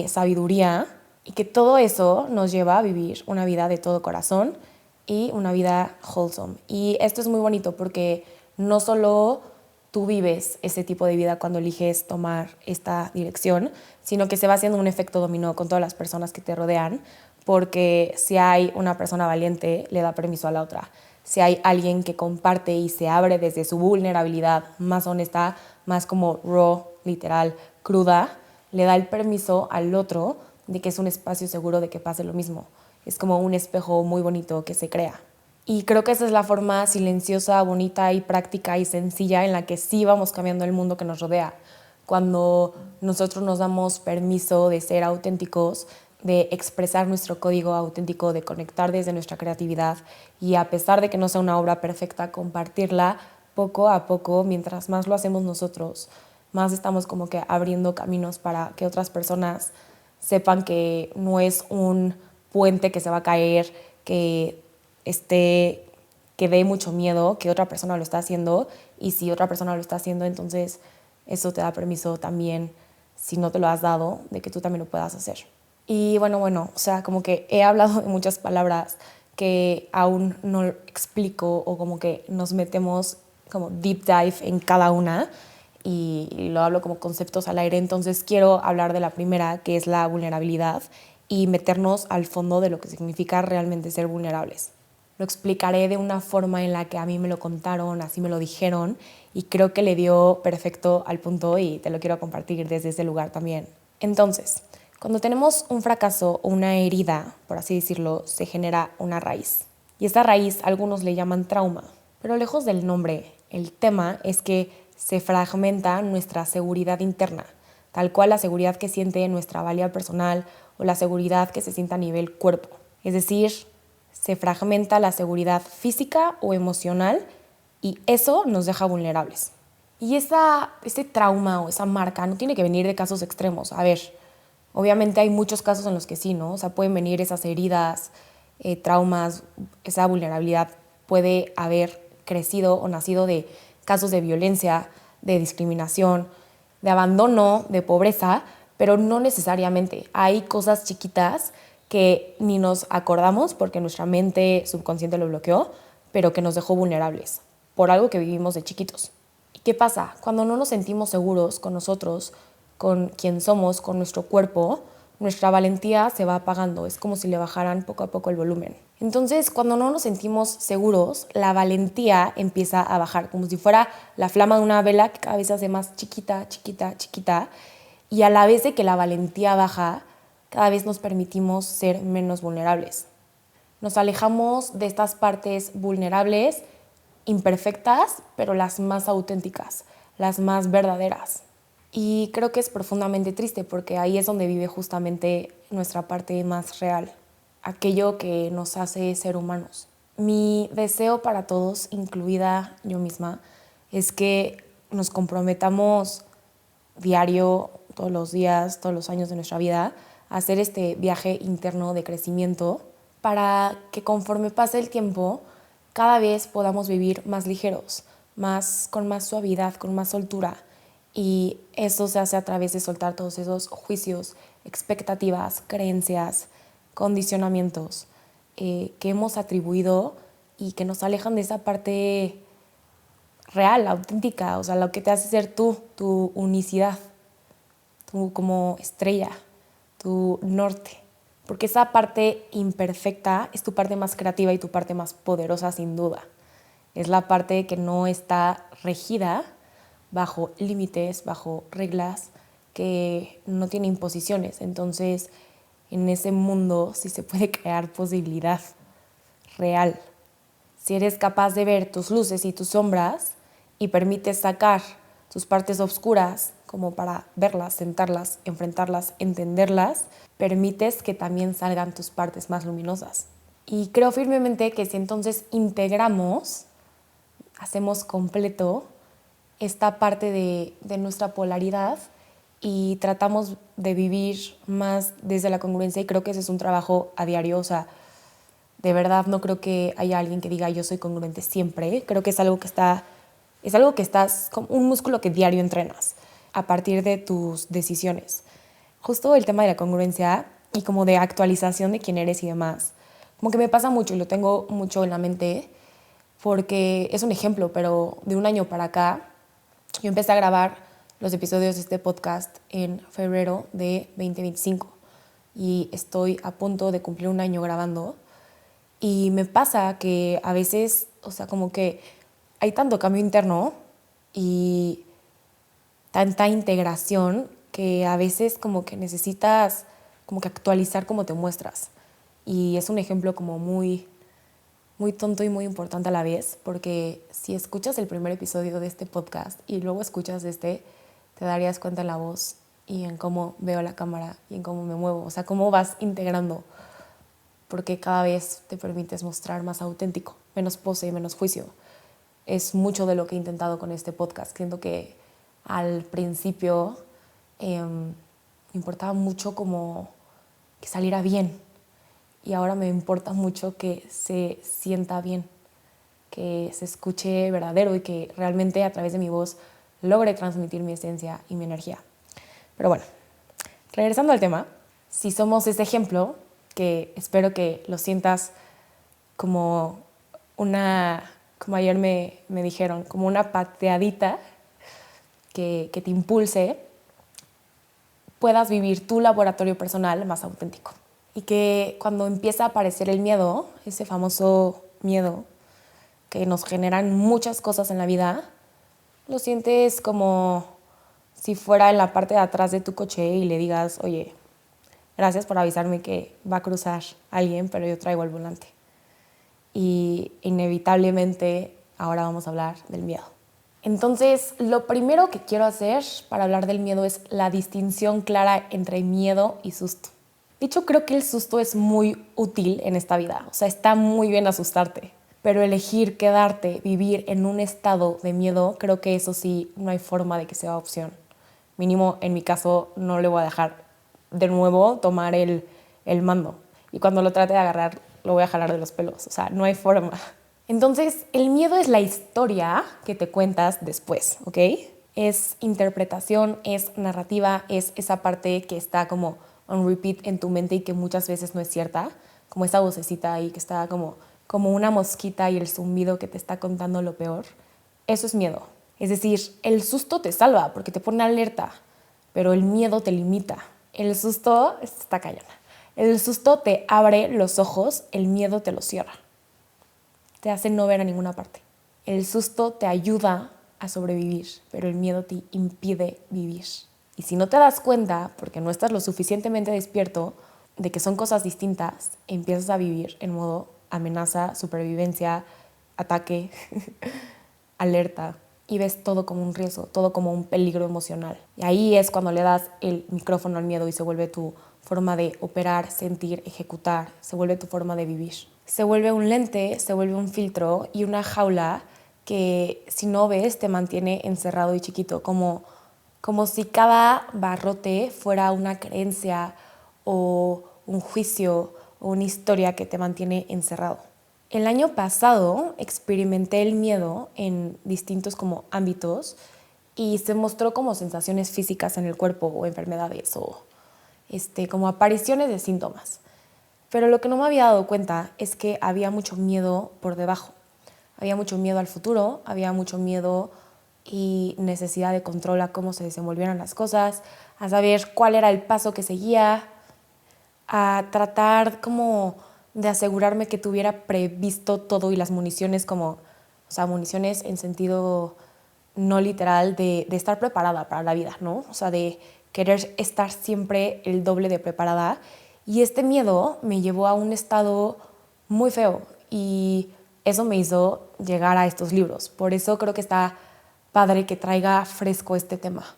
sabiduría y que todo eso nos lleva a vivir una vida de todo corazón y una vida wholesome. Y esto es muy bonito porque no solo tú vives ese tipo de vida cuando eliges tomar esta dirección, sino que se va haciendo un efecto dominó con todas las personas que te rodean, porque si hay una persona valiente, le da permiso a la otra. Si hay alguien que comparte y se abre desde su vulnerabilidad más honesta, más como raw, literal, cruda, le da el permiso al otro de que es un espacio seguro de que pase lo mismo. es como un espejo muy bonito que se crea. Y creo que esa es la forma silenciosa, bonita y práctica y sencilla en la que sí vamos cambiando el mundo que nos rodea. Cuando nosotros nos damos permiso de ser auténticos, de expresar nuestro código auténtico, de conectar desde nuestra creatividad y a pesar de que no sea una obra perfecta, compartirla poco a poco, mientras más lo hacemos nosotros, más estamos como que abriendo caminos para que otras personas sepan que no es un puente que se va a caer, que que dé mucho miedo, que otra persona lo está haciendo, y si otra persona lo está haciendo, entonces eso te da permiso también, si no te lo has dado, de que tú también lo puedas hacer. Y bueno, o sea, como que he hablado de muchas palabras que aún no explico o como que nos metemos como deep dive en cada una y lo hablo como conceptos al aire, entonces quiero hablar de la primera, que es la vulnerabilidad, y meternos al fondo de lo que significa realmente ser vulnerables. Lo explicaré de una forma en la que a mí me lo contaron, así me lo dijeron, y creo que le dio perfecto al punto y te lo quiero compartir desde ese lugar también. Entonces, cuando tenemos un fracaso o una herida, por así decirlo, se genera una raíz. Y esta raíz algunos le llaman trauma, pero lejos del nombre, el tema es que se fragmenta nuestra seguridad interna, tal cual la seguridad que siente nuestra valía personal o la seguridad que se siente a nivel cuerpo. Es decir, se fragmenta la seguridad física o emocional y eso nos deja vulnerables. Y ese trauma o esa marca no tiene que venir de casos extremos. A ver, obviamente hay muchos casos en los que sí, ¿no? O sea, pueden venir esas heridas, traumas, esa vulnerabilidad puede haber crecido o nacido de casos de violencia, de discriminación, de abandono, de pobreza, pero no necesariamente. Hay cosas chiquitas que ni nos acordamos porque nuestra mente subconsciente lo bloqueó, pero que nos dejó vulnerables por algo que vivimos de chiquitos. ¿Y qué pasa? Cuando no nos sentimos seguros con nosotros, con quién somos, con nuestro cuerpo, nuestra valentía se va apagando. Es como si le bajaran poco a poco el volumen. Entonces, cuando no nos sentimos seguros, la valentía empieza a bajar, como si fuera la flama de una vela que cada vez se hace más chiquita, chiquita, chiquita. Y a la vez de que la valentía baja, cada vez nos permitimos ser menos vulnerables. Nos alejamos de estas partes vulnerables, imperfectas, pero las más auténticas, las más verdaderas. Y creo que es profundamente triste porque ahí es donde vive justamente nuestra parte más real, aquello que nos hace ser humanos. Mi deseo para todos, incluida yo misma, es que nos comprometamos diario, todos los días, todos los años de nuestra vida, a hacer este viaje interno de crecimiento para que conforme pase el tiempo, cada vez podamos vivir más ligeros, con más suavidad, con más soltura. Y eso se hace a través de soltar todos esos juicios, expectativas, creencias, condicionamientos que hemos atribuido y que nos alejan de esa parte real, auténtica, o sea, lo que te hace ser tú, tu unicidad, tú como estrella, tu norte. Porque esa parte imperfecta es tu parte más creativa y tu parte más poderosa sin duda. Es la parte que no está regida bajo límites, bajo reglas, que no tiene imposiciones. Entonces, en ese mundo sí se puede crear posibilidad real. Si eres capaz de ver tus luces y tus sombras y permites sacar tus partes oscuras como para verlas, sentarlas, enfrentarlas, entenderlas, permites que también salgan tus partes más luminosas. Y creo firmemente que si entonces integramos, hacemos completo esta parte de nuestra polaridad y tratamos de vivir más desde la congruencia, y creo que ese es un trabajo a diario. O sea, de verdad no creo que haya alguien que diga yo soy congruente siempre. Creo que es algo que estás como un músculo que diario entrenas a partir de tus decisiones. Justo el tema de la congruencia y como de actualización de quién eres y demás, como que me pasa mucho y lo tengo mucho en la mente porque es un ejemplo, pero de un año para acá yo empecé a grabar los episodios de este podcast en febrero de 2025 y estoy a punto de cumplir un año grabando. Y me pasa que a veces, o sea, como que hay tanto cambio interno y tanta integración que a veces como que necesitas como que actualizar cómo te muestras. Y es un ejemplo como muy, muy tonto y muy importante a la vez, porque si escuchas el primer episodio de este podcast y luego escuchas te darías cuenta en la voz y en cómo veo la cámara y en cómo me muevo, o sea, cómo vas integrando, porque cada vez te permites mostrar más auténtico, menos pose y menos juicio. Es mucho de lo que he intentado con este podcast. Siento que al principio me importaba mucho como que saliera bien, y ahora me importa mucho que se sienta bien, que se escuche verdadero y que realmente a través de mi voz logre transmitir mi esencia y mi energía. Pero bueno, regresando al tema, si somos ese ejemplo, que espero que lo sientas como como ayer me dijeron, como una pateadita que te impulse, puedas vivir tu laboratorio personal más auténtico. Y que cuando empieza a aparecer el miedo, ese famoso miedo que nos generan muchas cosas en la vida, lo sientes como si fuera en la parte de atrás de tu coche y le digas, oye, gracias por avisarme que va a cruzar alguien, pero yo traigo el volante. Y inevitablemente ahora vamos a hablar del miedo. Entonces, lo primero que quiero hacer para hablar del miedo es la distinción clara entre miedo y susto. De hecho, creo que el susto es muy útil en esta vida. O sea, está muy bien asustarte. Pero elegir quedarte, vivir en un estado de miedo, creo que eso sí, no hay forma de que sea opción. Mínimo, en mi caso, no le voy a dejar de nuevo tomar el mando. Y cuando lo trate de agarrar, lo voy a jalar de los pelos. O sea, no hay forma. Entonces, el miedo es la historia que te cuentas después, ¿ok? Es interpretación, es narrativa, es esa parte que está como on repeat en tu mente y que muchas veces no es cierta, como esa vocecita ahí que está como una mosquita y el zumbido que te está contando lo peor. Eso es miedo. Es decir, el susto te salva porque te pone alerta, pero el miedo te limita. El susto está cañona. El susto te abre los ojos, el miedo te los cierra. Te hace no ver a ninguna parte. El susto te ayuda a sobrevivir, pero el miedo te impide vivir. Y si no te das cuenta, porque no estás lo suficientemente despierto de que son cosas distintas, empiezas a vivir en modo amenaza, supervivencia, ataque, alerta, y ves todo como un riesgo, todo como un peligro emocional. Y ahí es cuando le das el micrófono al miedo y se vuelve tu forma de operar, sentir, ejecutar, se vuelve tu forma de vivir. Se vuelve un lente, se vuelve un filtro y una jaula que si no ves te mantiene encerrado y chiquito, como si cada barrote fuera una creencia o un juicio o una historia que te mantiene encerrado. El año pasado experimenté el miedo en distintos como ámbitos y se mostró como sensaciones físicas en el cuerpo o enfermedades o como apariciones de síntomas. Pero lo que no me había dado cuenta es que había mucho miedo por debajo. Había mucho miedo al futuro, había mucho miedo y necesidad de control a cómo se desenvolvieran las cosas, a saber cuál era el paso que seguía, a tratar como de asegurarme que tuviera previsto todo y las municiones o sea, municiones en sentido no literal de estar preparada para la vida, ¿no? O sea, de querer estar siempre el doble de preparada. Y este miedo me llevó a un estado muy feo y eso me hizo llegar a estos libros. Por eso creo que está padre que traiga fresco este tema,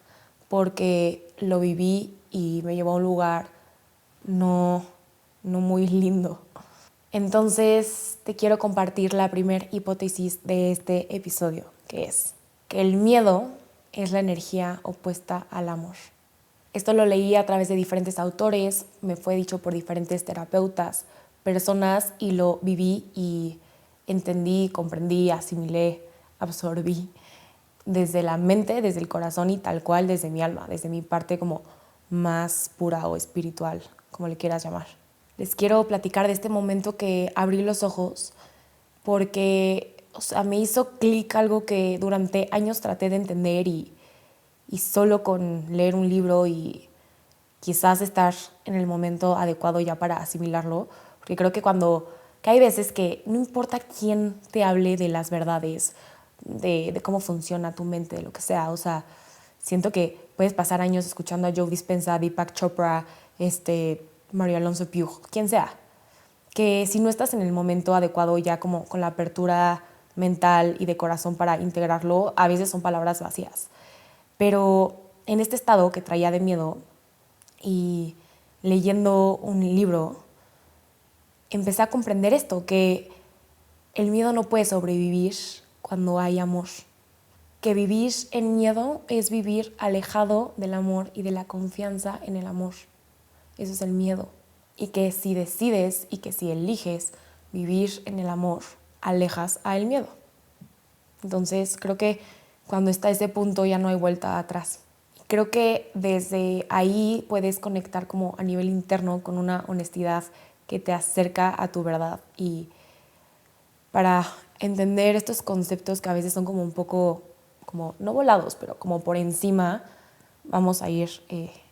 porque lo viví y me llevó a un lugar no muy lindo. Entonces te quiero compartir la primera hipótesis de este episodio, que es que el miedo es la energía opuesta al amor. Esto lo leí a través de diferentes autores, me fue dicho por diferentes terapeutas, personas, y lo viví y entendí, comprendí, asimilé, absorbí desde la mente, desde el corazón y tal cual desde mi alma, desde mi parte como más pura o espiritual, como le quieras llamar. Les quiero platicar de este momento que abrí los ojos porque, o sea, me hizo clic algo que durante años traté de entender y solo con leer un libro y quizás estar en el momento adecuado ya para asimilarlo, porque creo que hay veces que no importa quién te hable de las verdades, de cómo funciona tu mente, de lo que sea, o sea, siento que puedes pasar años escuchando a Joe Dispenza, Deepak Chopra, Mario Alonso Puig, quien sea, que si no estás en el momento adecuado ya como con la apertura mental y de corazón para integrarlo, a veces son palabras vacías. Pero en este estado que traía de miedo y leyendo un libro, empecé a comprender esto, que el miedo no puede sobrevivir cuando hay amor. Que vivir en miedo es vivir alejado del amor y de la confianza en el amor. Eso es el miedo. Y que si decides y que si eliges vivir en el amor, alejas a el miedo. Entonces creo que cuando está ese punto ya no hay vuelta atrás. Creo que desde ahí puedes conectar como a nivel interno con una honestidad que te acerca a tu verdad. Y para entender estos conceptos que a veces son como un poco, como no volados, pero como por encima, vamos a ir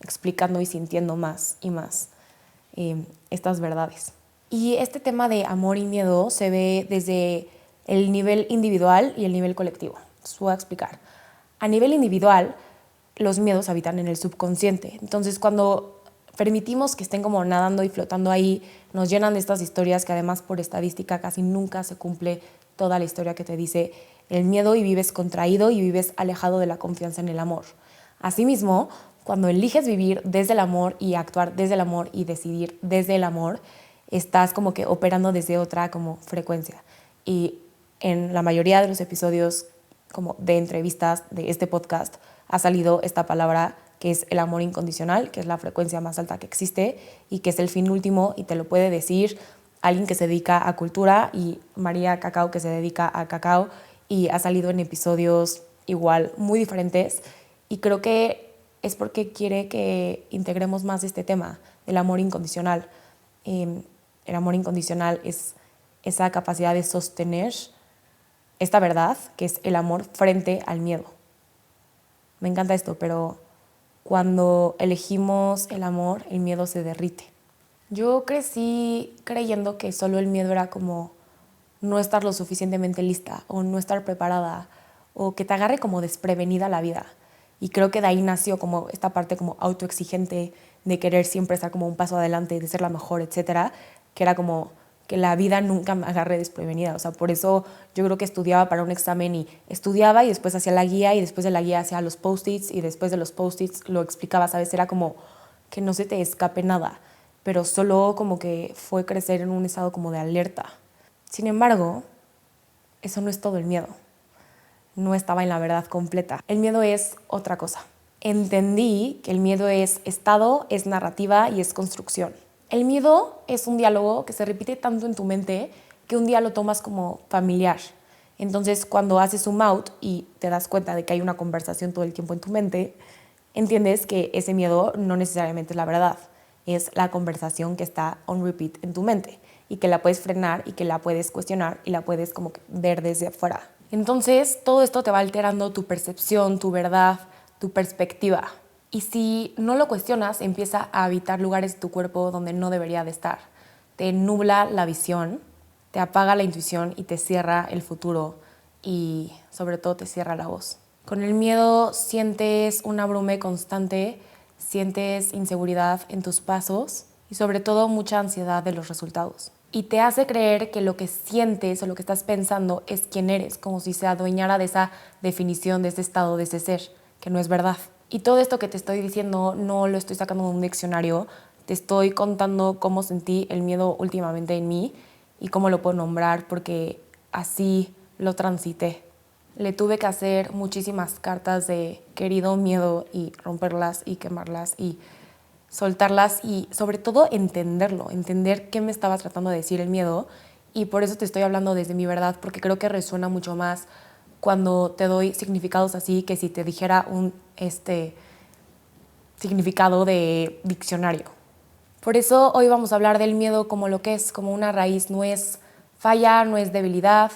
explicando y sintiendo más y más estas verdades. Y este tema de amor y miedo se ve desde el nivel individual y el nivel colectivo. Les voy a explicar. A nivel individual, los miedos habitan en el subconsciente. Entonces, cuando permitimos que estén como nadando y flotando ahí, nos llenan de estas historias que además por estadística casi nunca se cumple toda la historia que te dice el miedo y vives contraído y vives alejado de la confianza en el amor. Asimismo, cuando eliges vivir desde el amor y actuar desde el amor y decidir desde el amor, estás como que operando desde otra como frecuencia. Y en la mayoría de los episodios como de entrevistas de este podcast ha salido esta palabra que es el amor incondicional, que es la frecuencia más alta que existe y que es el fin último, y te lo puede decir alguien que se dedica a cultura, y María Cacao, que se dedica a cacao, y ha salido en episodios igual muy diferentes, y creo que es porque quiere que integremos más este tema del amor incondicional. El amor incondicional es esa capacidad de sostener esta verdad, que es el amor frente al miedo. Me encanta esto, pero cuando elegimos el amor, el miedo se derrite. Yo crecí creyendo que solo el miedo era como no estar lo suficientemente lista o no estar preparada o que te agarre como desprevenida la vida. Y creo que de ahí nació como esta parte como autoexigente de querer siempre estar como un paso adelante, de ser la mejor, etcétera, que era como que la vida nunca me agarre desprevenida. O sea, por eso yo creo que estudiaba para un examen y estudiaba y después hacía la guía y después de la guía hacía los post-its y después de los post-its lo explicaba, ¿sabes? Era como que no se te escape nada, pero solo como que fue crecer en un estado como de alerta. Sin embargo, eso no es todo el miedo. No estaba en la verdad completa. El miedo es otra cosa. Entendí que el miedo es estado, es narrativa y es construcción. El miedo es un diálogo que se repite tanto en tu mente que un día lo tomas como familiar. Entonces, cuando haces zoom out y te das cuenta de que hay una conversación todo el tiempo en tu mente, entiendes que ese miedo no necesariamente es la verdad. Es la conversación que está on repeat en tu mente y que la puedes frenar y que la puedes cuestionar y la puedes como que ver desde afuera. Entonces, todo esto te va alterando tu percepción, tu verdad, tu perspectiva. Y si no lo cuestionas, empieza a habitar lugares de tu cuerpo donde no debería de estar. Te nubla la visión, te apaga la intuición y te cierra el futuro y sobre todo te cierra la voz. Con el miedo sientes un abrume constante, sientes inseguridad en tus pasos y sobre todo mucha ansiedad de los resultados. Y te hace creer que lo que sientes o lo que estás pensando es quién eres, como si se adueñara de esa definición, de ese estado, de ese ser, que no es verdad. Y todo esto que te estoy diciendo no lo estoy sacando de un diccionario, te estoy contando cómo sentí el miedo últimamente en mí y cómo lo puedo nombrar, porque así lo transité. Le tuve que hacer muchísimas cartas de querido miedo y romperlas y quemarlas y soltarlas y sobre todo entenderlo, entender qué me estaba tratando de decir el miedo. Y por eso te estoy hablando desde mi verdad, porque creo que resuena mucho más cuando te doy significados así que si te dijera un significado de diccionario. Por eso hoy vamos a hablar del miedo como lo que es, como una raíz. No es falla, no es debilidad,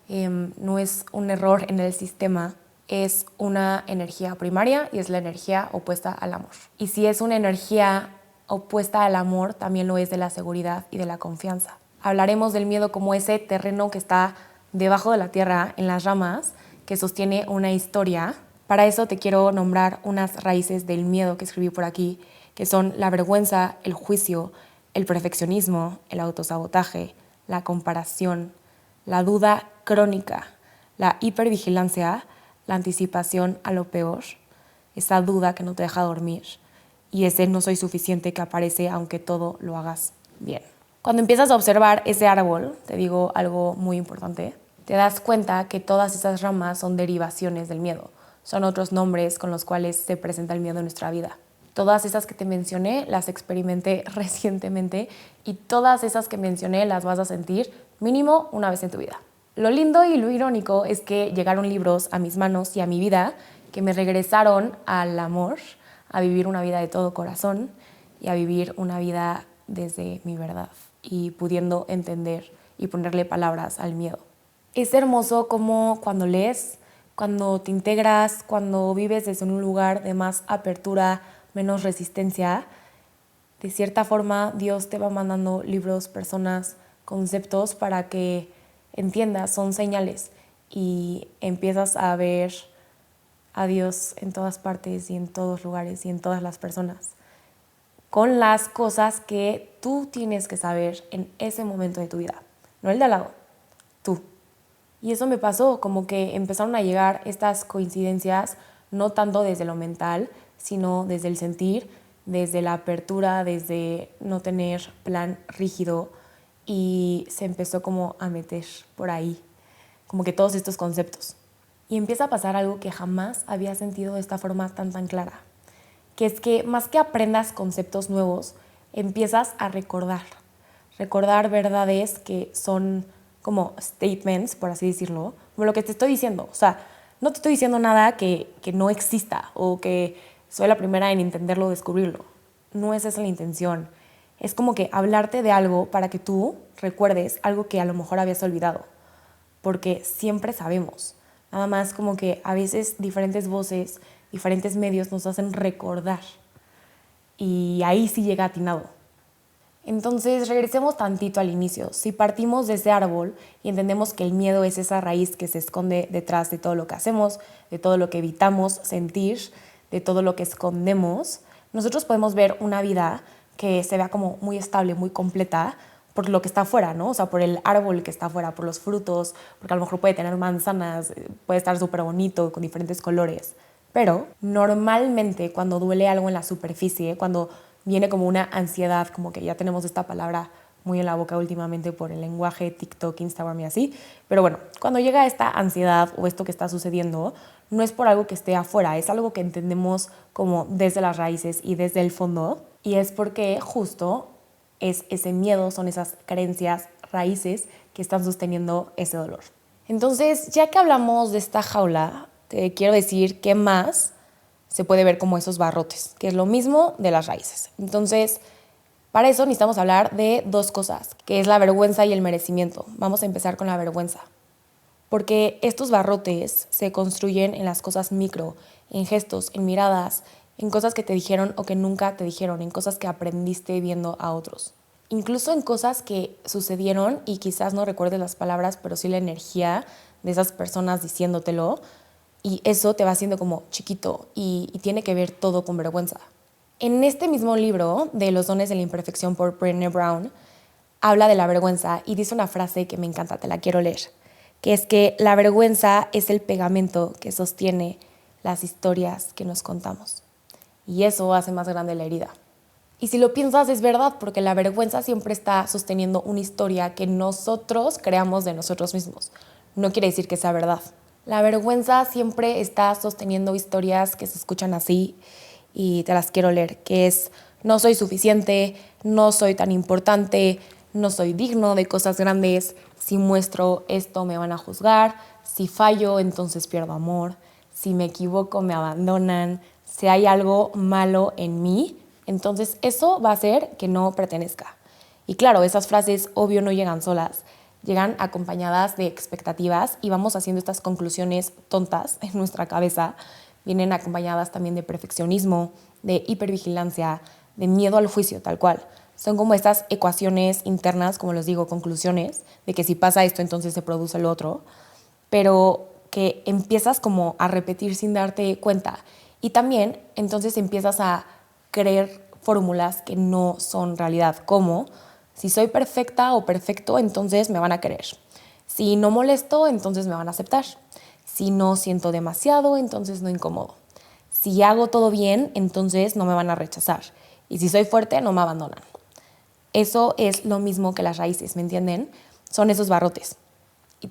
no es un error en el sistema, es una energía primaria y es la energía opuesta al amor. Y si es una energía opuesta al amor, también lo es de la seguridad y de la confianza. Hablaremos del miedo como ese terreno que está debajo de la tierra, en las ramas, que sostiene una historia. Para eso te quiero nombrar unas raíces del miedo que escribí por aquí, que son la vergüenza, el juicio, el perfeccionismo, el autosabotaje, la comparación, la duda crónica, la hipervigilancia, la anticipación a lo peor, esa duda que no te deja dormir y ese no soy suficiente que aparece aunque todo lo hagas bien. Cuando empiezas a observar ese árbol, te digo algo muy importante, te das cuenta que todas esas ramas son derivaciones del miedo, son otros nombres con los cuales se presenta el miedo en nuestra vida. Todas esas que te mencioné las experimenté recientemente y todas esas que mencioné las vas a sentir mínimo una vez en tu vida. Lo lindo y lo irónico es que llegaron libros a mis manos y a mi vida que me regresaron al amor, a vivir una vida de todo corazón y a vivir una vida desde mi verdad y pudiendo entender y ponerle palabras al miedo. Es hermoso como cuando lees, cuando te integras, cuando vives desde un lugar de más apertura, menos resistencia, de cierta forma Dios te va mandando libros, personas, conceptos para que entiendas, son señales y empiezas a ver a Dios en todas partes y en todos lugares y en todas las personas, con las cosas que tú tienes que saber en ese momento de tu vida, no el de al lado, tú. Y eso me pasó, como que empezaron a llegar estas coincidencias, no tanto desde lo mental, sino desde el sentir, desde la apertura, desde no tener plan rígido y se empezó como a meter por ahí, como que todos estos conceptos. Y empieza a pasar algo que jamás había sentido de esta forma tan clara, que es que más que aprendas conceptos nuevos, empiezas a recordar verdades que son como statements, por así decirlo, como lo que te estoy diciendo. O sea, no te estoy diciendo nada que no exista o que soy la primera en entenderlo o descubrirlo. No es esa la intención. Es como que hablarte de algo para que tú recuerdes algo que a lo mejor habías olvidado. Porque siempre sabemos. Nada más como que a veces diferentes voces, diferentes medios nos hacen recordar. Y ahí sí llega atinado. Entonces, regresemos tantito al inicio. Si partimos de ese árbol y entendemos que el miedo es esa raíz que se esconde detrás de todo lo que hacemos, de todo lo que evitamos sentir, de todo lo que escondemos, nosotros podemos ver una vida que se vea como muy estable, muy completa, por lo que está afuera, ¿no? O sea, por el árbol que está afuera, por los frutos, porque a lo mejor puede tener manzanas, puede estar súper bonito, con diferentes colores. Pero normalmente cuando duele algo en la superficie, cuando viene como una ansiedad, como que ya tenemos esta palabra muy en la boca últimamente por el lenguaje TikTok, Instagram y así, pero bueno, cuando llega esta ansiedad o esto que está sucediendo, no es por algo que esté afuera, es algo que entendemos como desde las raíces y desde el fondo, y es porque justo es ese miedo, son esas creencias, raíces que están sosteniendo ese dolor. Entonces, ya que hablamos de esta jaula, te quiero decir qué más se puede ver como esos barrotes, que es lo mismo de las raíces. Entonces, para eso necesitamos hablar de dos cosas, que es la vergüenza y el merecimiento. Vamos a empezar con la vergüenza. Porque estos barrotes se construyen en las cosas micro, en gestos, en miradas, en cosas que te dijeron o que nunca te dijeron, en cosas que aprendiste viendo a otros. Incluso en cosas que sucedieron y quizás no recuerdes las palabras, pero sí la energía de esas personas diciéndotelo, y eso te va haciendo como chiquito y tiene que ver todo con vergüenza. En este mismo libro de Los dones de la imperfección por Brené Brown, habla de la vergüenza y dice una frase que me encanta, te la quiero leer, que es que la vergüenza es el pegamento que sostiene las historias que nos contamos. Y eso hace más grande la herida. Y si lo piensas es verdad, porque la vergüenza siempre está sosteniendo una historia que nosotros creamos de nosotros mismos. No quiere decir que sea verdad. La vergüenza siempre está sosteniendo historias que se escuchan así y te las quiero leer, que es: no soy suficiente, no soy tan importante, no soy digno de cosas grandes, si muestro esto me van a juzgar, si fallo entonces pierdo amor, si me equivoco me abandonan, si hay algo malo en mí, entonces eso va a hacer que no pertenezca. Y claro, esas frases obvio no llegan solas, llegan acompañadas de expectativas y vamos haciendo estas conclusiones tontas en nuestra cabeza. Vienen acompañadas también de perfeccionismo, de hipervigilancia, de miedo al juicio, tal cual. Son como estas ecuaciones internas, como les digo, conclusiones, de que si pasa esto, entonces se produce lo otro, pero que empiezas como a repetir sin darte cuenta. Y también entonces empiezas a querer fórmulas que no son realidad, como si soy perfecta o perfecto, entonces me van a querer. Si no molesto, entonces me van a aceptar. Si no siento demasiado, entonces no incomodo. Si hago todo bien, entonces no me van a rechazar. Y si soy fuerte, no me abandonan. Eso es lo mismo que las raíces, ¿me entienden? Son esos barrotes.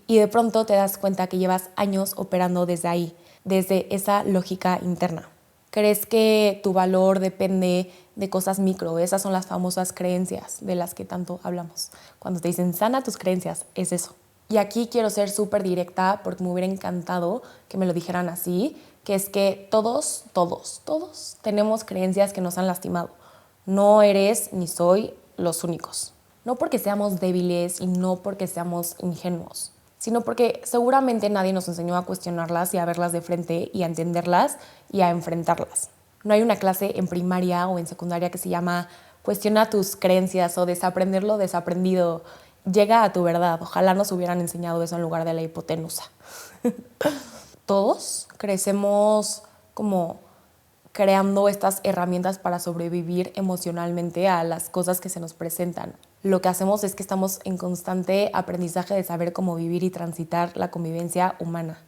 Y de pronto te das cuenta que llevas años operando desde ahí, desde esa lógica interna. ¿Crees que tu valor depende de cosas micro? Esas son las famosas creencias de las que tanto hablamos. Cuando te dicen sana tus creencias, es eso. Y aquí quiero ser súper directa porque me hubiera encantado que me lo dijeran así, que es que todos tenemos creencias que nos han lastimado. No eres ni soy los únicos. No porque seamos débiles y no porque seamos ingenuos, sino porque seguramente nadie nos enseñó a cuestionarlas y a verlas de frente y a entenderlas y a enfrentarlas. No hay una clase en primaria o en secundaria que se llama cuestiona tus creencias o desaprender lo desaprendido. Llega a tu verdad. Ojalá nos hubieran enseñado eso en lugar de la hipotenusa. Todos crecemos como creando estas herramientas para sobrevivir emocionalmente a las cosas que se nos presentan. Lo que hacemos es que estamos en constante aprendizaje de saber cómo vivir y transitar la convivencia humana.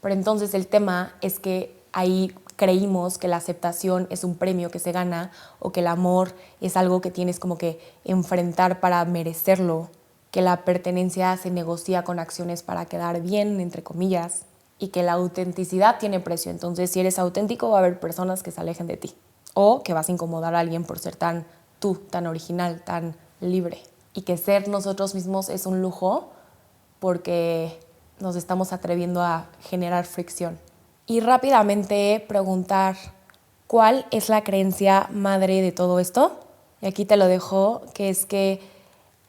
Pero entonces el tema es que ahí creímos que la aceptación es un premio que se gana o que el amor es algo que tienes como que enfrentar para merecerlo, que la pertenencia se negocia con acciones para quedar bien, entre comillas, y que la autenticidad tiene precio. Entonces, si eres auténtico, va a haber personas que se alejen de ti o que vas a incomodar a alguien por ser tan tú, tan original, tan libre. Y que ser nosotros mismos es un lujo porque nos estamos atreviendo a generar fricción. Y rápidamente preguntar, ¿cuál es la creencia madre de todo esto? Y aquí te lo dejo, que es que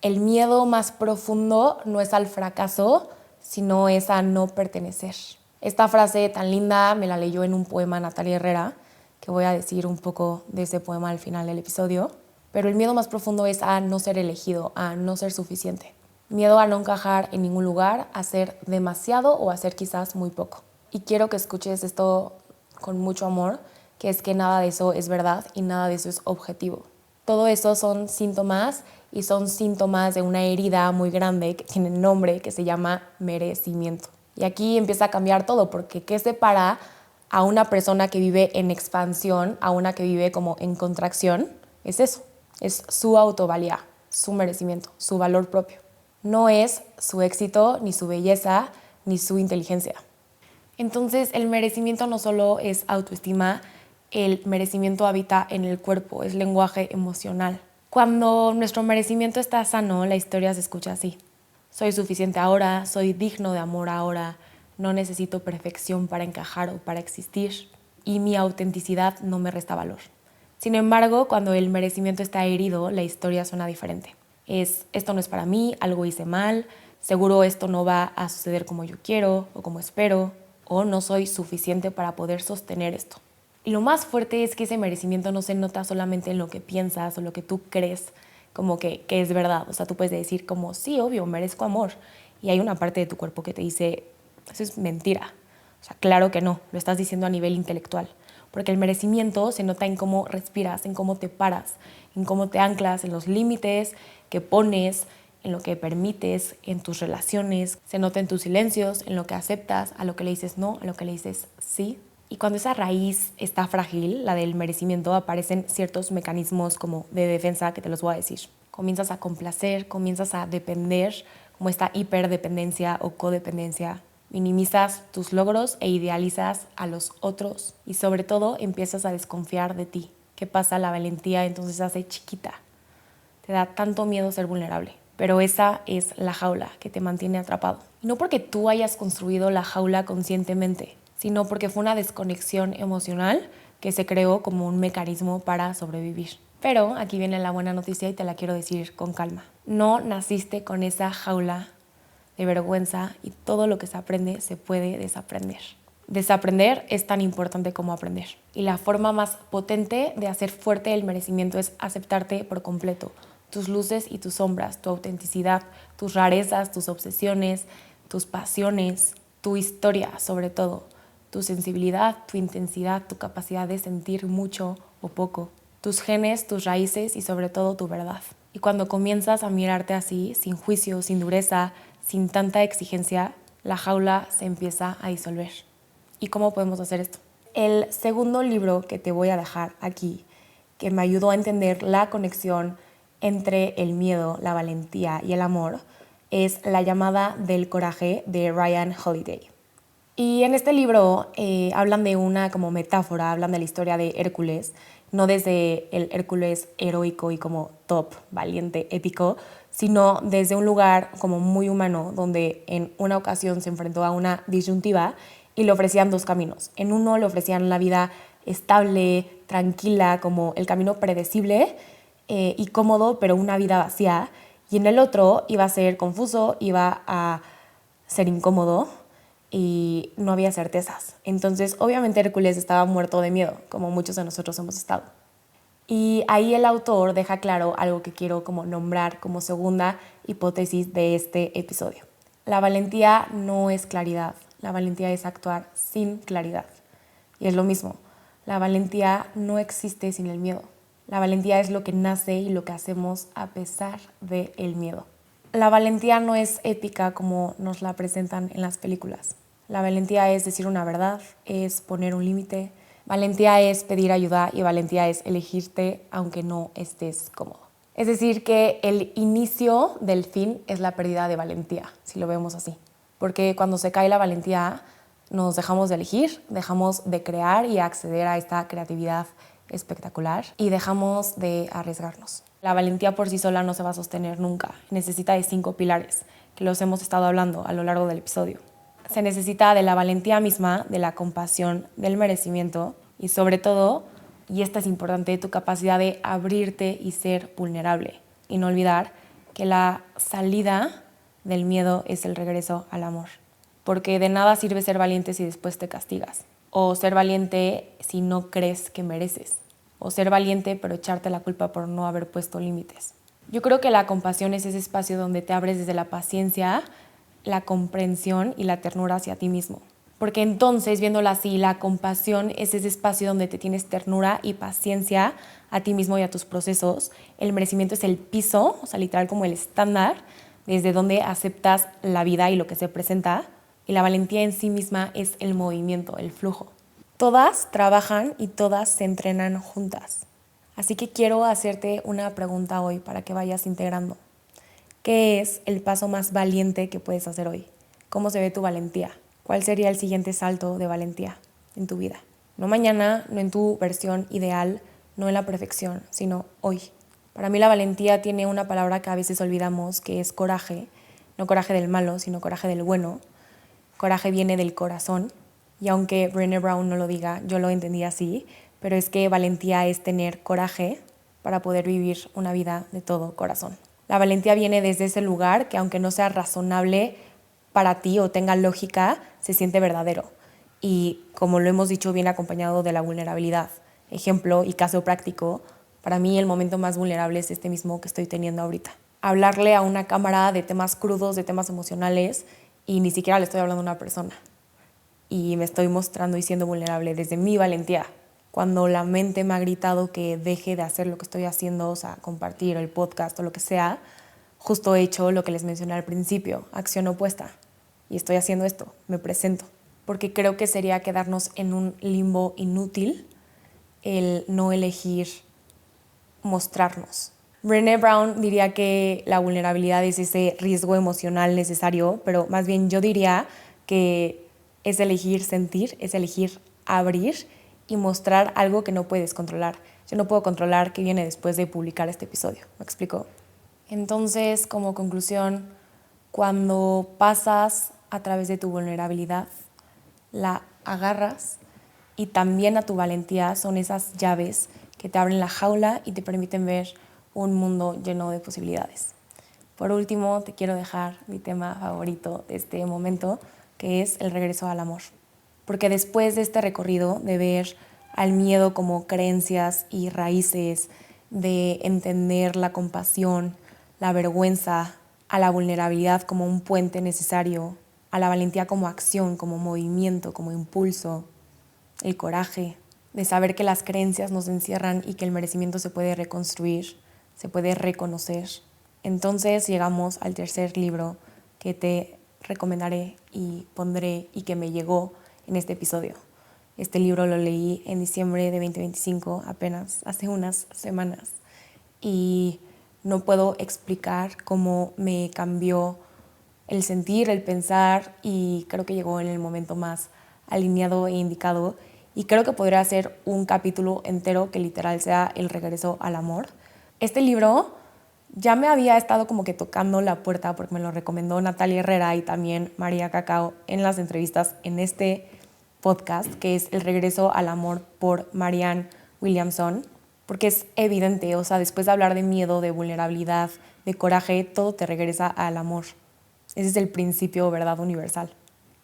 el miedo más profundo no es al fracaso, sino es a no pertenecer. Esta frase tan linda me la leyó en un poema Natalia Herrera, que voy a decir un poco de ese poema al final del episodio. Pero el miedo más profundo es a no ser elegido, a no ser suficiente. Miedo a no encajar en ningún lugar, a ser demasiado o a ser quizás muy poco. Y quiero que escuches esto con mucho amor, que es que nada de eso es verdad y nada de eso es objetivo. Todo eso son síntomas y son síntomas de una herida muy grande que tiene nombre, que se llama merecimiento. Y aquí empieza a cambiar todo, porque ¿qué separa a una persona que vive en expansión a una que vive como en contracción? Es eso, es su autovalía, su merecimiento, su valor propio. No es su éxito, ni su belleza, ni su inteligencia. Entonces, el merecimiento no solo es autoestima, el merecimiento habita en el cuerpo, es lenguaje emocional. Cuando nuestro merecimiento está sano, la historia se escucha así. Soy suficiente ahora, soy digno de amor ahora, no necesito perfección para encajar o para existir y mi autenticidad no me resta valor. Sin embargo, cuando el merecimiento está herido, la historia suena diferente. Esto no es para mí, algo hice mal, seguro esto no va a suceder como yo quiero o como espero, o no soy suficiente para poder sostener esto. Y lo más fuerte es que ese merecimiento no se nota solamente en lo que piensas o lo que tú crees como que es verdad. O sea, tú puedes decir como, sí, obvio, merezco amor. Y hay una parte de tu cuerpo que te dice, eso es mentira. O sea, claro que no, lo estás diciendo a nivel intelectual. Porque el merecimiento se nota en cómo respiras, en cómo te paras, en cómo te anclas, en los límites que pones, en lo que permites, en tus relaciones. Se nota en tus silencios, en lo que aceptas, a lo que le dices no, a lo que le dices sí. Y cuando esa raíz está frágil, la del merecimiento, aparecen ciertos mecanismos como de defensa que te los voy a decir. Comienzas a complacer, comienzas a depender, como esta hiperdependencia o codependencia. Minimizas tus logros e idealizas a los otros y sobre todo empiezas a desconfiar de ti. ¿Qué pasa? La valentía entonces se hace chiquita. Te da tanto miedo ser vulnerable, pero esa es la jaula que te mantiene atrapado. Y no porque tú hayas construido la jaula conscientemente, sino porque fue una desconexión emocional que se creó como un mecanismo para sobrevivir. Pero aquí viene la buena noticia y te la quiero decir con calma. No naciste con esa jaula de vergüenza y todo lo que se aprende se puede desaprender. Desaprender es tan importante como aprender. Y la forma más potente de hacer fuerte el merecimiento es aceptarte por completo. Tus luces y tus sombras, tu autenticidad, tus rarezas, tus obsesiones, tus pasiones, tu historia sobre todo, tu sensibilidad, tu intensidad, tu capacidad de sentir mucho o poco. tus genes, tus raíces y sobre todo tu verdad. Y cuando comienzas a mirarte así, sin juicio, sin dureza, sin tanta exigencia, la jaula se empieza a disolver. ¿Y cómo podemos hacer esto? El segundo libro que te voy a dejar aquí, que me ayudó a entender la conexión entre el miedo, la valentía y el amor, es La llamada del coraje de Ryan Holiday. Y en este libro hablan de una como metáfora, hablan de la historia de Hércules, no desde el Hércules heroico y como top, valiente, épico, sino desde un lugar como muy humano, donde en una ocasión se enfrentó a una disyuntiva y le ofrecían dos caminos. En uno le ofrecían la vida estable, tranquila, como el camino predecible y cómodo, pero una vida vacía. Y en el otro iba a ser confuso, iba a ser incómodo y no había certezas. Entonces, obviamente Hércules estaba muerto de miedo, como muchos de nosotros hemos estado. Y ahí el autor deja claro algo que quiero como nombrar como segunda hipótesis de este episodio. La valentía no es claridad, la valentía es actuar sin claridad. Y es lo mismo, la valentía no existe sin el miedo. La valentía es lo que nace y lo que hacemos a pesar del miedo. La valentía no es épica como nos la presentan en las películas. La valentía es decir una verdad, es poner un límite. Valentía es pedir ayuda y valentía es elegirte aunque no estés cómodo. Es decir, que el inicio del fin es la pérdida de valentía, si lo vemos así. Porque cuando se cae la valentía, nos dejamos de elegir, dejamos de crear y acceder a esta creatividad espectacular y dejamos de arriesgarnos. La valentía por sí sola no se va a sostener nunca. Necesita de 5 pilares, que los hemos estado hablando a lo largo del episodio. Se necesita de la valentía misma, de la compasión, del merecimiento y sobre todo, y esta es importante, tu capacidad de abrirte y ser vulnerable. Y no olvidar que la salida del miedo es el regreso al amor. Porque de nada sirve ser valiente si después te castigas. O ser valiente si no crees que mereces. O ser valiente pero echarte la culpa por no haber puesto límites. Yo creo que la compasión es ese espacio donde te abres desde la paciencia, la comprensión y la ternura hacia ti mismo. Porque entonces, viéndola así, la compasión es ese espacio donde te tienes ternura y paciencia a ti mismo y a tus procesos. El merecimiento es el piso, o sea, literal como el estándar, desde donde aceptas la vida y lo que se presenta. Y la valentía en sí misma es el movimiento, el flujo. Todas trabajan y todas se entrenan juntas. Así que quiero hacerte una pregunta hoy para que vayas integrando. ¿Qué es el paso más valiente que puedes hacer hoy? ¿Cómo se ve tu valentía? ¿Cuál sería el siguiente salto de valentía en tu vida? No mañana, no en tu versión ideal, no en la perfección, sino hoy. Para mí la valentía tiene una palabra que a veces olvidamos, que es coraje. No coraje del malo, sino coraje del bueno. Coraje viene del corazón. Y aunque Brené Brown no lo diga, yo lo entendí así, pero es que valentía es tener coraje para poder vivir una vida de todo corazón. La valentía viene desde ese lugar que aunque no sea razonable para ti o tenga lógica, se siente verdadero. Y como lo hemos dicho, viene acompañado de la vulnerabilidad. Ejemplo y caso práctico, para mí el momento más vulnerable es este mismo que estoy teniendo ahorita. Hablarle a una cámara de temas crudos, de temas emocionales, y ni siquiera le estoy hablando a una persona. Y me estoy mostrando y siendo vulnerable desde mi valentía. Cuando la mente me ha gritado que deje de hacer lo que estoy haciendo, o sea, compartir el podcast o lo que sea, justo he hecho lo que les mencioné al principio, acción opuesta. Y estoy haciendo esto, me presento. Porque creo que sería quedarnos en un limbo inútil el no elegir mostrarnos. Brené Brown diría que la vulnerabilidad es ese riesgo emocional necesario, pero más bien yo diría que es elegir sentir, es elegir abrir y mostrar algo que no puedes controlar. Yo no puedo controlar qué viene después de publicar este episodio, ¿me explico? Entonces, como conclusión, cuando pasas a través de tu vulnerabilidad, la agarras y también a tu valentía son esas llaves que te abren la jaula y te permiten ver un mundo lleno de posibilidades. Por último, te quiero dejar mi tema favorito de este momento, que es el regreso al amor. Porque después de este recorrido de ver al miedo como creencias y raíces, de entender la compasión, la vergüenza, a la vulnerabilidad como un puente necesario, a la valentía como acción, como movimiento, como impulso, el coraje, de saber que las creencias nos encierran y que el merecimiento se puede reconstruir, se puede reconocer. Entonces llegamos al tercer libro que te recomendaré y pondré y que me llegó en este episodio. Este libro lo leí en diciembre de 2025, apenas hace unas semanas, y no puedo explicar cómo me cambió el sentir, el pensar, y creo que llegó en el momento más alineado e indicado, y creo que podría ser un capítulo entero que literal sea el regreso al amor. Este libro ya me había estado como que tocando la puerta porque me lo recomendó Natalia Herrera y también María Cacao en las entrevistas en este podcast, que es El regreso al amor por Marianne Williamson, porque es evidente, o sea, después de hablar de miedo, de vulnerabilidad, de coraje, todo te regresa al amor. Ese es el principio, verdad universal.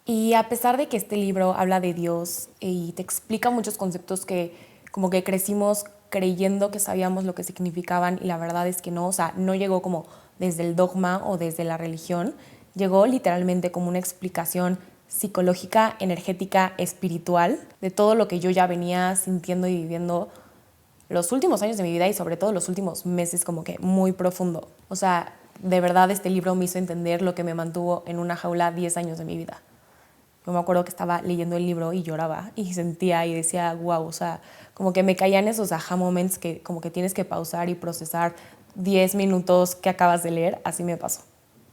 Y a pesar de que este libro habla de Dios y te explica muchos conceptos que como que crecimos creyendo que sabíamos lo que significaban y la verdad es que no, o sea, no llegó como desde el dogma o desde la religión, llegó literalmente como una explicación psicológica, energética, espiritual de todo lo que yo ya venía sintiendo y viviendo los últimos años de mi vida y sobre todo los últimos meses como que muy profundo. O sea, de verdad este libro me hizo entender lo que me mantuvo en una jaula 10 años de mi vida. Yo me acuerdo que estaba leyendo el libro y lloraba y sentía y decía, wow, o sea, como que me caían esos aha moments que como que tienes que pausar y procesar 10 minutos que acabas de leer, así me pasó.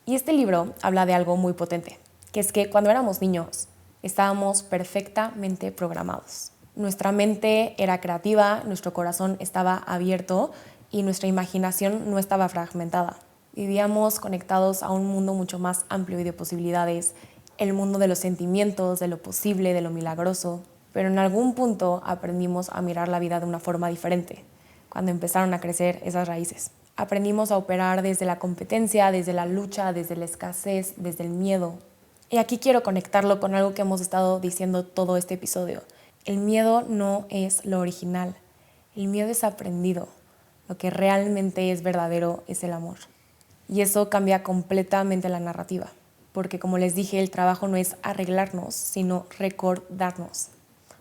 Y este libro habla de algo muy potente, que es que cuando éramos niños estábamos perfectamente programados. Nuestra mente era creativa, nuestro corazón estaba abierto y nuestra imaginación no estaba fragmentada. Vivíamos conectados a un mundo mucho más amplio y de posibilidades, el mundo de los sentimientos, de lo posible, de lo milagroso. Pero en algún punto aprendimos a mirar la vida de una forma diferente, cuando empezaron a crecer esas raíces. Aprendimos a operar desde la competencia, desde la lucha, desde la escasez, desde el miedo. Y aquí quiero conectarlo con algo que hemos estado diciendo todo este episodio. El miedo no es lo original, el miedo es aprendido. Lo que realmente es verdadero es el amor. Y eso cambia completamente la narrativa, porque como les dije, el trabajo no es arreglarnos, sino recordarnos,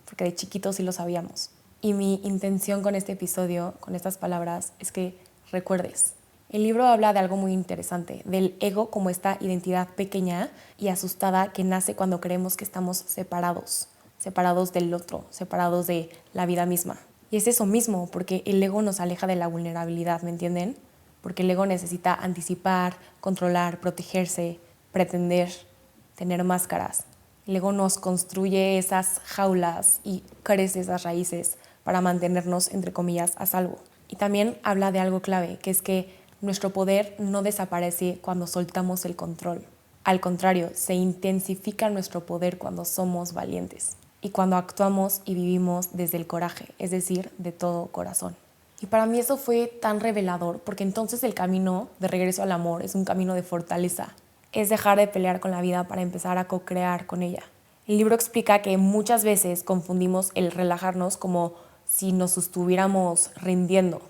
porque de chiquitos sí lo sabíamos. Y mi intención con este episodio, con estas palabras, es que recuerdes. El libro habla de algo muy interesante, del ego como esta identidad pequeña y asustada que nace cuando creemos que estamos separados del otro, separados de la vida misma. Y es eso mismo, porque el ego nos aleja de la vulnerabilidad, ¿me entienden? Porque el ego necesita anticipar, controlar, protegerse, pretender, tener máscaras. El ego nos construye esas jaulas y crece esas raíces para mantenernos, entre comillas, a salvo. Y también habla de algo clave, que es que nuestro poder no desaparece cuando soltamos el control. Al contrario, se intensifica nuestro poder cuando somos valientes y cuando actuamos y vivimos desde el coraje, es decir, de todo corazón. Y para mí eso fue tan revelador, porque entonces el camino de regreso al amor es un camino de fortaleza. Es dejar de pelear con la vida para empezar a co-crear con ella. El libro explica que muchas veces confundimos el relajarnos como si nos estuviéramos rindiendo,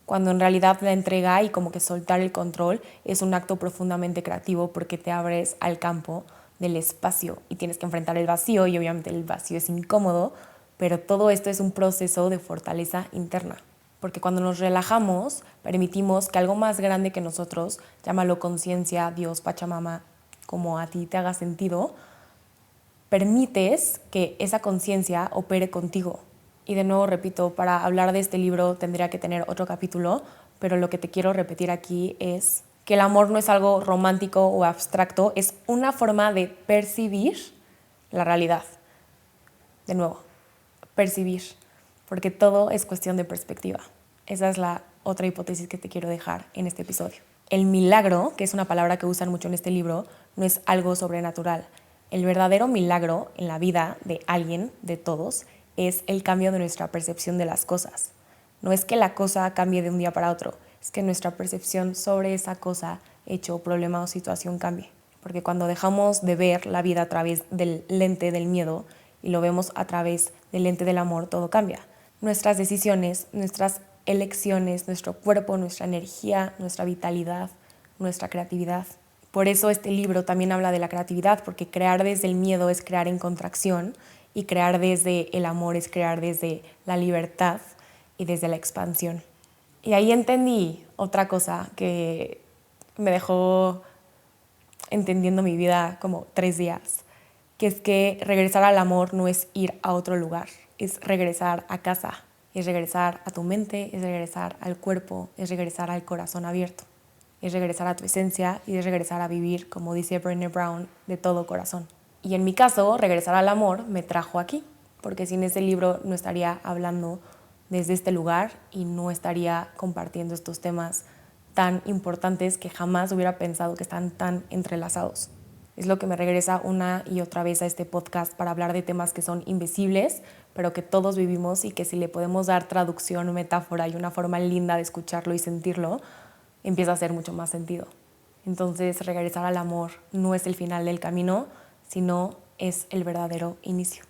cuando en realidad la entrega y como que soltar el control es un acto profundamente creativo porque te abres al campo del espacio y tienes que enfrentar el vacío y obviamente el vacío es incómodo, pero todo esto es un proceso de fortaleza interna. Porque cuando nos relajamos, permitimos que algo más grande que nosotros, llámalo conciencia, Dios, Pachamama, como a ti te haga sentido, permites que esa conciencia opere contigo. Y de nuevo repito, para hablar de este libro tendría que tener otro capítulo, pero lo que te quiero repetir aquí es que el amor no es algo romántico o abstracto, es una forma de percibir la realidad. De nuevo, percibir, porque todo es cuestión de perspectiva. Esa es la otra hipótesis que te quiero dejar en este episodio. El milagro, que es una palabra que usan mucho en este libro, no es algo sobrenatural. El verdadero milagro en la vida de alguien, de todos, es el cambio de nuestra percepción de las cosas. No es que la cosa cambie de un día para otro, es que nuestra percepción sobre esa cosa, hecho, problema o situación cambie. Porque cuando dejamos de ver la vida a través del lente del miedo y lo vemos a través del lente del amor, todo cambia. Nuestras decisiones, nuestras elecciones, nuestro cuerpo, nuestra energía, nuestra vitalidad, nuestra creatividad. Por eso este libro también habla de la creatividad, porque crear desde el miedo es crear en contracción Y crear desde el amor es crear desde la libertad y desde la expansión. Y ahí entendí otra cosa que me dejó entendiendo mi vida como 3 días, que es que regresar al amor no es ir a otro lugar, es regresar a casa, es regresar a tu mente, es regresar al cuerpo, es regresar al corazón abierto, es regresar a tu esencia y es regresar a vivir, como dice Brené Brown, de todo corazón. Y en mi caso, regresar al amor me trajo aquí, porque sin ese libro no estaría hablando desde este lugar y no estaría compartiendo estos temas tan importantes que jamás hubiera pensado que están tan entrelazados. Es lo que me regresa una y otra vez a este podcast para hablar de temas que son invisibles, pero que todos vivimos y que si le podemos dar traducción, metáfora y una forma linda de escucharlo y sentirlo, empieza a hacer mucho más sentido. Entonces, regresar al amor no es el final del camino, sino es el verdadero inicio.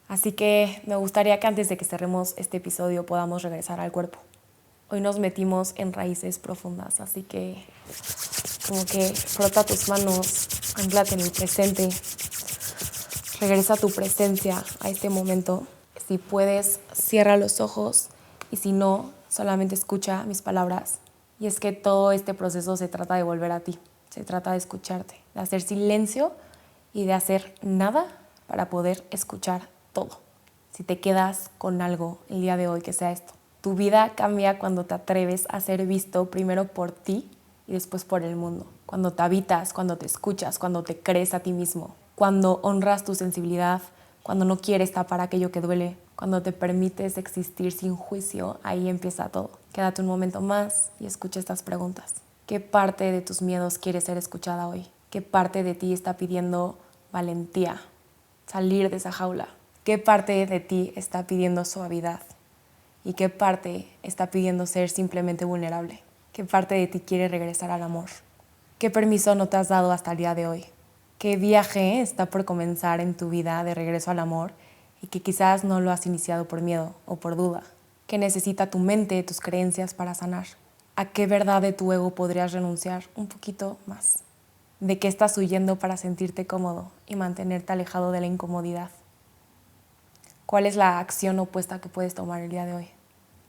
Así que me gustaría que antes de que cerremos este episodio podamos regresar al cuerpo. Hoy nos metimos en raíces profundas, así que como que frota tus manos, anclate en el presente, regresa a tu presencia, a este momento. Si puedes, cierra los ojos y si no, solamente escucha mis palabras. Y es que todo este proceso se trata de volver a ti, se trata de escucharte, de hacer silencio y de hacer nada para poder escuchar todo. Si te quedas con algo el día de hoy, que sea esto. Tu vida cambia cuando te atreves a ser visto primero por ti y después por el mundo. Cuando te habitas, cuando te escuchas, cuando te crees a ti mismo. Cuando honras tu sensibilidad, cuando no quieres tapar aquello que duele. Cuando te permites existir sin juicio, ahí empieza todo. Quédate un momento más y escucha estas preguntas. ¿Qué parte de tus miedos quiere ser escuchada hoy? ¿Qué parte de ti está pidiendo valentía? Salir de esa jaula. ¿Qué parte de ti está pidiendo suavidad? ¿Y qué parte está pidiendo ser simplemente vulnerable? ¿Qué parte de ti quiere regresar al amor? ¿Qué permiso no te has dado hasta el día de hoy? ¿Qué viaje está por comenzar en tu vida de regreso al amor y que quizás no lo has iniciado por miedo o por duda? ¿Qué necesita tu mente, tus creencias para sanar? ¿A qué verdad de tu ego podrías renunciar un poquito más? ¿De qué estás huyendo para sentirte cómodo y mantenerte alejado de la incomodidad? ¿Cuál es la acción opuesta que puedes tomar el día de hoy?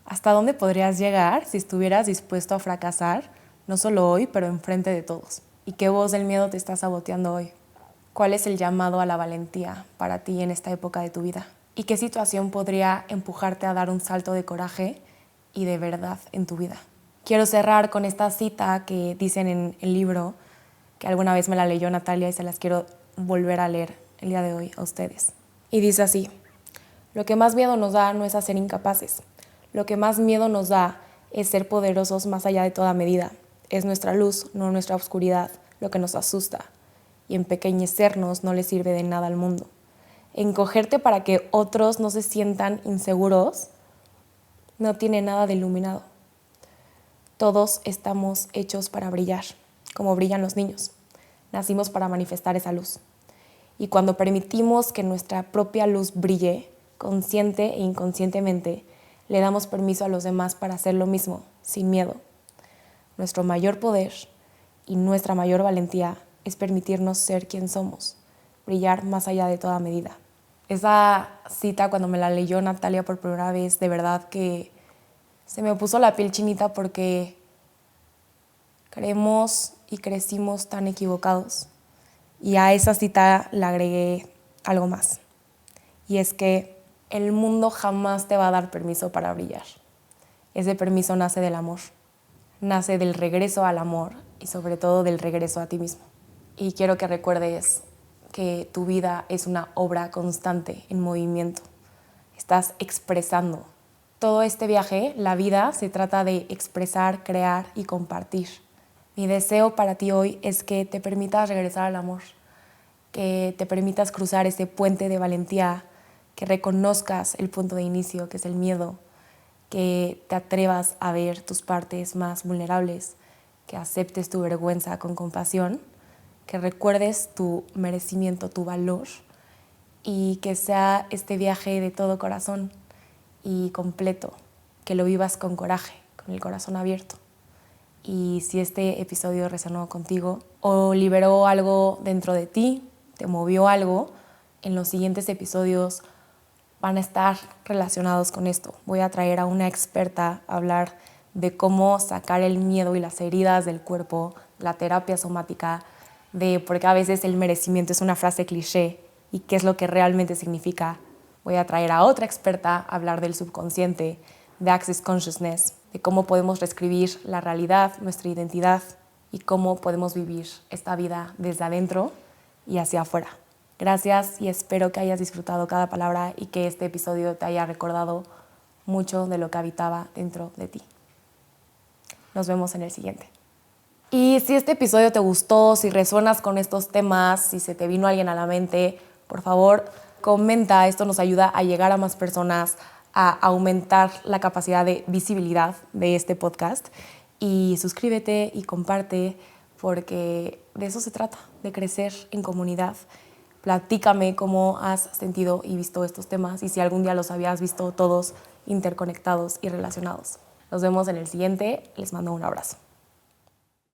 ¿Hasta dónde podrías llegar si estuvieras dispuesto a fracasar, no solo hoy, pero enfrente de todos? ¿Y qué voz del miedo te está saboteando hoy? ¿Cuál es el llamado a la valentía para ti en esta época de tu vida? ¿Y qué situación podría empujarte a dar un salto de coraje y de verdad en tu vida? Quiero cerrar con esta cita que dicen en el libro, que alguna vez me la leyó Natalia y se las quiero volver a leer el día de hoy a ustedes. Y dice así: lo que más miedo nos da no es a ser incapaces. Lo que más miedo nos da es ser poderosos más allá de toda medida. Es nuestra luz, no nuestra oscuridad, lo que nos asusta. Y empequeñecernos no le sirve de nada al mundo. Encogerte para que otros no se sientan inseguros no tiene nada de iluminado. Todos estamos hechos para brillar, como brillan los niños. Nacimos para manifestar esa luz. Y cuando permitimos que nuestra propia luz brille, consciente e inconscientemente, le damos permiso a los demás para hacer lo mismo, sin miedo. Nuestro mayor poder y nuestra mayor valentía es permitirnos ser quien somos, brillar más allá de toda medida. Esa cita, cuando me la leyó Natalia por primera vez, de verdad que se me puso la piel chinita porque creemos y crecimos tan equivocados. Y a esa cita le agregué algo más. Y es que el mundo jamás te va a dar permiso para brillar. Ese permiso nace del amor. Nace del regreso al amor y sobre todo del regreso a ti mismo. Y quiero que recuerdes que tu vida es una obra constante en movimiento. Estás expresando. Todo este viaje, la vida, se trata de expresar, crear y compartir. Mi deseo para ti hoy es que te permitas regresar al amor, que te permitas cruzar ese puente de valentía, que reconozcas el punto de inicio, que es el miedo, que te atrevas a ver tus partes más vulnerables, que aceptes tu vergüenza con compasión, que recuerdes tu merecimiento, tu valor y que sea este viaje de todo corazón y completo, que lo vivas con coraje, con el corazón abierto. Y si este episodio resonó contigo o liberó algo dentro de ti, te movió algo, en los siguientes episodios van a estar relacionados con esto. Voy a traer a una experta a hablar de cómo sacar el miedo y las heridas del cuerpo, la terapia somática, de por qué a veces el merecimiento es una frase cliché y qué es lo que realmente significa. Voy a traer a otra experta a hablar del subconsciente, de Access Consciousness, de cómo podemos reescribir la realidad, nuestra identidad y cómo podemos vivir esta vida desde adentro y hacia afuera. Gracias y espero que hayas disfrutado cada palabra y que este episodio te haya recordado mucho de lo que habitaba dentro de ti. Nos vemos en el siguiente. Y si este episodio te gustó, si resuenas con estos temas, si se te vino alguien a la mente, por favor, comenta. Esto nos ayuda a llegar a más personas, a aumentar la capacidad de visibilidad de este podcast. Y suscríbete y comparte, porque de eso se trata, de crecer en comunidad. Platícame cómo has sentido y visto estos temas y si algún día los habías visto todos interconectados y relacionados. Nos vemos en el siguiente. Les mando un abrazo.